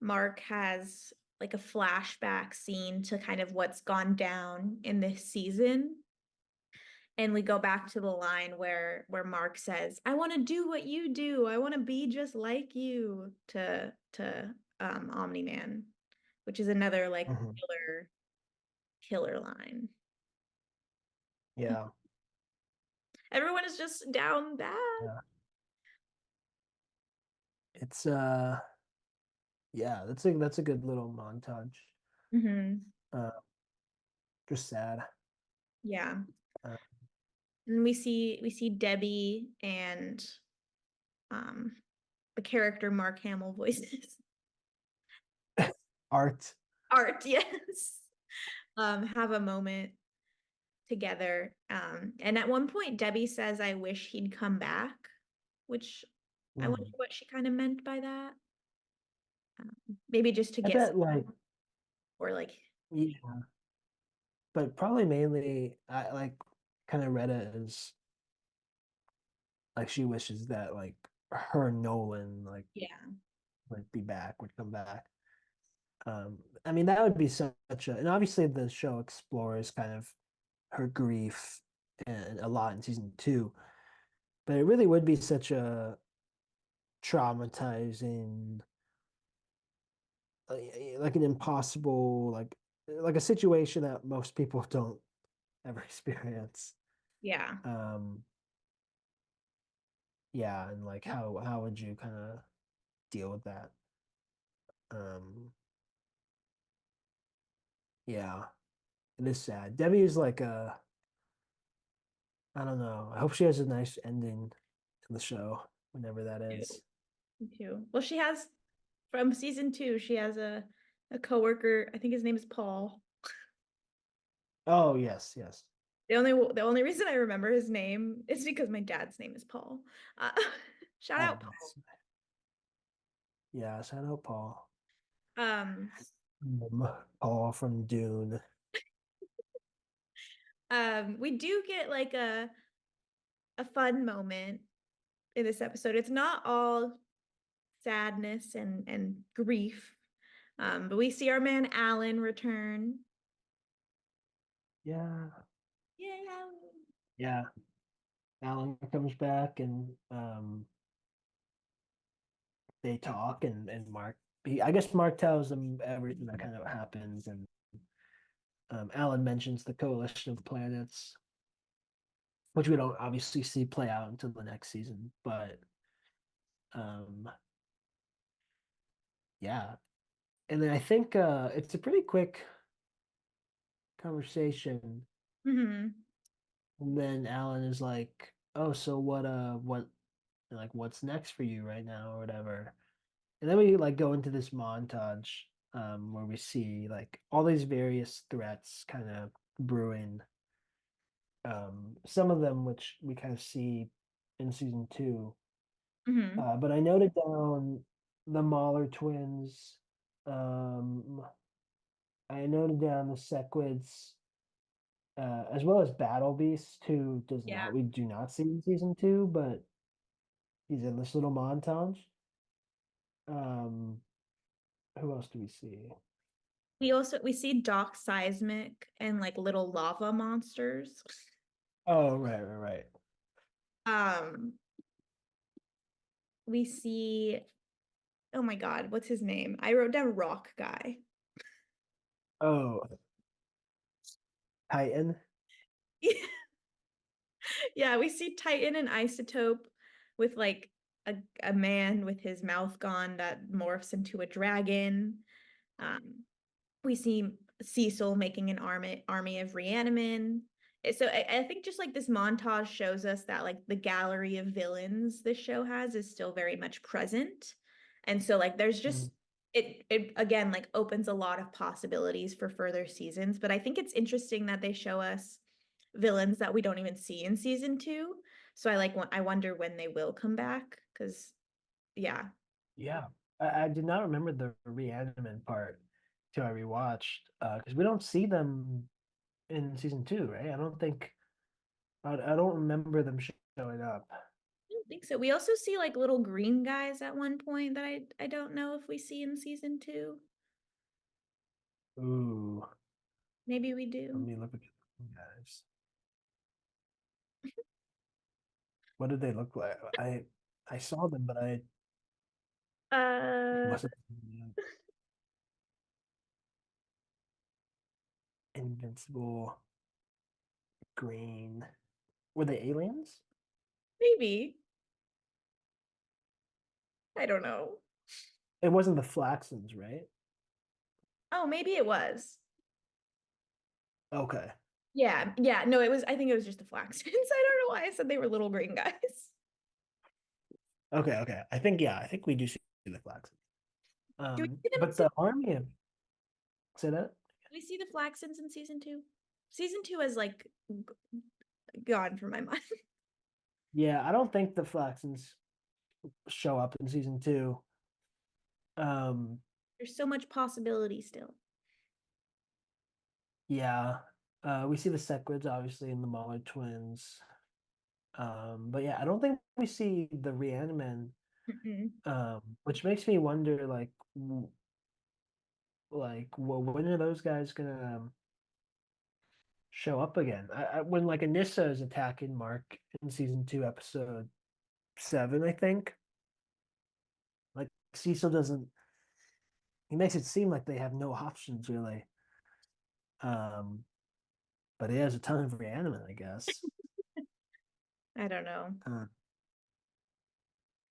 Mark has like a flashback scene to kind of what's gone down in this season. And we go back to the line where Mark says, "I want to do what you do. I want to be just like you," to Omni-Man, which is another like Mhm. killer line. Yeah. Everyone is just down bad. Yeah. It's yeah, that's a good little montage. Hmm. Uh, just sad. Yeah. Uh, And we see Debbie and um the character Mark Hamill voices. art. Art, yes. Have a moment together. And at one point Debbie says, "I wish he'd come back," which I wonder Mm. what she kind of meant by that. Maybe just to I get bet like or like yeah, but probably mainly I like kind of read it as like she wishes that like her and Nolan like yeah. would be back, would come back. I mean that would be such a, and obviously the show explores kind of her grief and a lot in season two, but it really would be such a traumatizing, like an impossible, like a situation that most people don't ever experience. Yeah. Yeah, and like how would you kind of deal with that? Um, yeah, it is sad. Debbie is like a, I don't know. I hope she has a nice ending to the show, whenever that is. Me too. Well, she has from season 2, she has a coworker. I think his name is Paul. Oh yes, yes. The only reason I remember his name is because my dad's name is Paul. Uh, shout Oh, out nice. Yeah, shout out Paul. Paul. Paul from Dune. We do get like a fun moment in this episode. It's not all sadness and grief. But we see our man Alan return. Yeah, Yay, Alan. yeah. Alan comes back and they talk and Mark. I guess Mark tells them everything that kind of happens, and Alan mentions the coalition of planets, which we don't obviously see play out until the next season. But um, yeah, and then I think it's a pretty quick conversation. Mm-hmm. And then Alan is like, "Oh, so what, like, what's next for you right now, or whatever?" And then we like go into this montage where we see like all these various threats kind of brewing. Some of them which we kind of see in season 2. But I noted down the Mahler twins. I noted down the Sequids, as well as Battle Beast, who we do not see in season 2, but he's in this little montage. Who else do we see? We see Doc Seismic and like little lava monsters. Oh, right. We see, oh my God, what's his name? I wrote down Rock Guy. Oh, Titan. Yeah, we see Titan and Isotope with like a man with his mouth gone that morphs into a dragon. We see Cecil making an army of Reanimen. So I think just like this montage shows us that like the gallery of villains this show has is still very much present. And so like there's just it again like opens a lot of possibilities for further seasons. But I think it's interesting that they show us villains that we don't even see in season 2. So I wonder when they will come back, because yeah. I did not remember the Reaniman part till I rewatched, because we don't see them in season 2, right? I don't remember them showing up. I don't think so. We also see like little green guys at one point that I don't know if we see in season 2. Ooh, Maybe we let do. me look at the guys. What did they look like? I saw them, but I wasn't. Invincible, green. Were they aliens? Maybe. I don't know. It wasn't the Flaxons, right? Oh, maybe it was. Okay. Yeah. No, I think it was just the Flaxons. I don't know why I said they were little green guys. Okay. I think we do see the Flaxons. Do we see them But the army of say that? Do we see the Flaxons in season 2? Season 2 has like gone from my mind. Yeah, I don't think the Flaxons show up in season 2. There's so much possibility still. Yeah. We see the Sequids obviously in the Mahler twins. But yeah, I don't think we see the Reanimen, which makes me wonder well, when are those guys gonna show up again? When like Anissa is attacking Mark in season 2, episode 7, I think. Like Cecil doesn't. He makes it seem like they have no options really. But he has a ton of Reanimen, I guess. I don't know.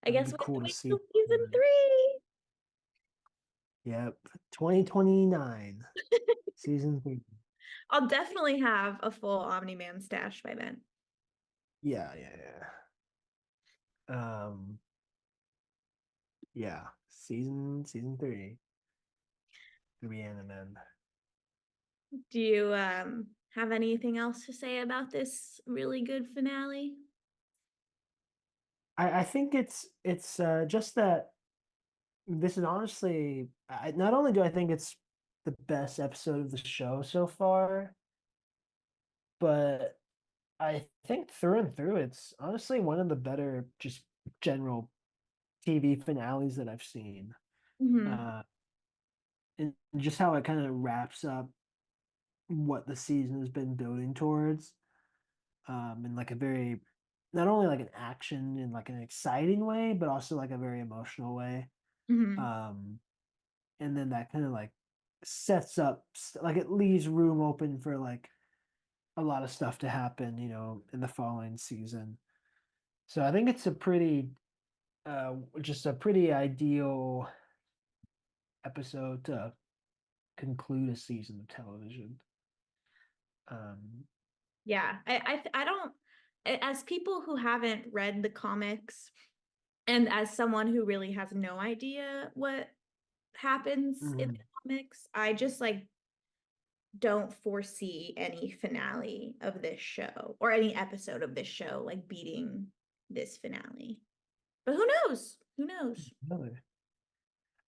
I That'd guess be we have cool to to wait see. till season 3. Yep, 2029, season 3. I'll definitely have a full Omni-Man stash by then. Yeah. Yeah, season 3. Reanimen. Do you have anything else to say about this really good finale? I think it's just that this is honestly, not only do I think it's the best episode of the show so far, but I think through and through it's honestly one of the better just general TV finales that I've seen. And just how it kind of wraps up what the season has been building towards, in like a very, not only like an action in like an exciting way, but also like a very emotional way. And then that kind of like sets up, like it leaves room open for like a lot of stuff to happen, in the following season. So I think it's a pretty, just a pretty ideal episode to conclude a season of television. Yeah, I don't, as people who haven't read the comics and as someone who really has no idea what happens in the comics. I just like don't foresee any finale of this show or any episode of this show like beating this finale. But who knows? Who knows? Really?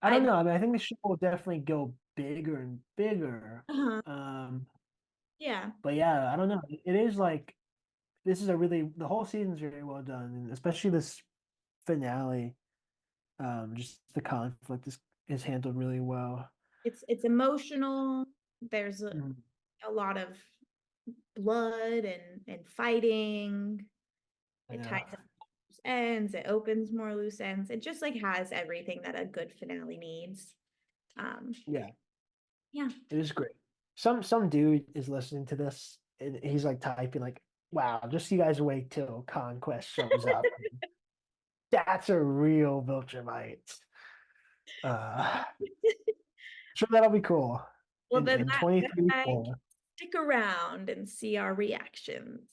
I don't know. I mean, I think the show will definitely go bigger and bigger. Yeah. But yeah, I don't know. It is like this is the whole season's very well done, and especially this finale. Just the conflict is handled really well. It's emotional. There's Mhm. a lot of blood and fighting. It ties up loose ends. It opens more loose ends. It just like has everything that a good finale needs. Yeah. Yeah. It is great. Some dude is listening to this and he's like typing like, "Wow, just you guys wait till Conquest shows up." That's a real Viltrumite. Sure, that'll be cool. Well, then in that 2034. stick around and see our reactions.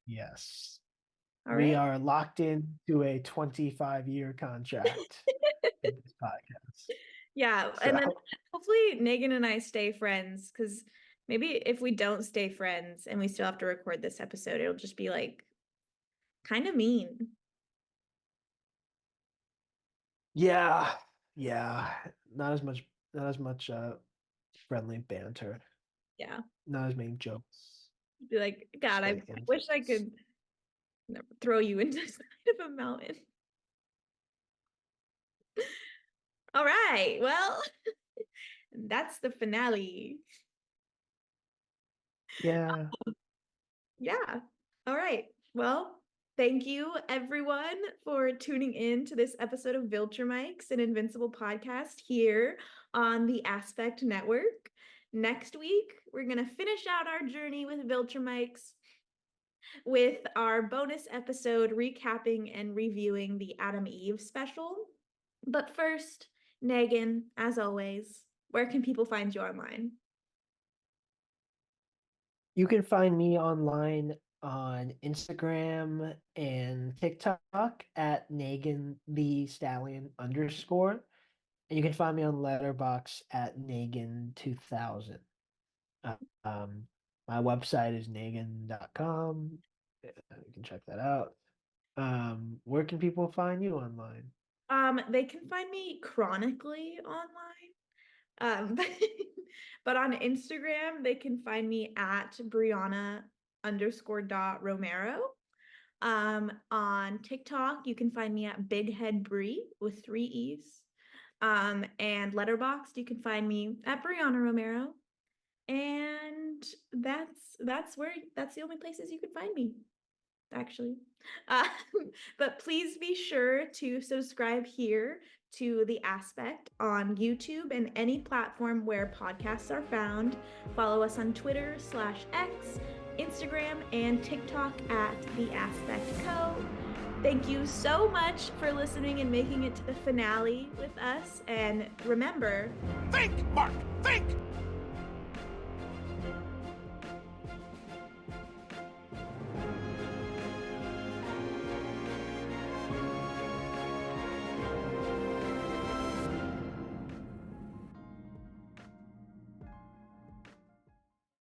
Yes. All We right. are locked into a 25-year contract with this podcast. Yeah, and then hopefully Negan and I stay friends, because maybe if we don't stay friends and we still have to record this episode, it'll just be like kind of mean. Yeah. Not as much friendly banter. Yeah. Not as many jokes. Be like, God, I wish I could throw you into the side of a mountain. All right, well, that's the finale. Yeah. Yeah. All right. Well, thank you everyone for tuning in to this episode of Viltrumics, an Invincible podcast here on the Aspect Network. Next week, we're going to finish out our journey with Viltrumics with our bonus episode recapping and reviewing the Adam Eve special. But first, Negan, as always, where can people find you online? You can find me online on Instagram and TikTok at Negan the Stallion _. And you can find me on Letterboxd at Negan2000. My website is negan.com. You can check that out. Where can people find you online? They can find me chronically online. But on Instagram, they can find me at BreAnna _.Romero. On TikTok, you can find me at Big Head Bree with 3 E's. And Letterboxd, you can find me at BreAnna Romero. And that's the only places you can find me, actually. But please be sure to subscribe here to The Aspect on YouTube and any platform where podcasts are found. Follow us on Twitter /X, Instagram, and TikTok at The Aspect Co. Thank you so much for listening and making it to the finale with us. And remember, think, Mark, think!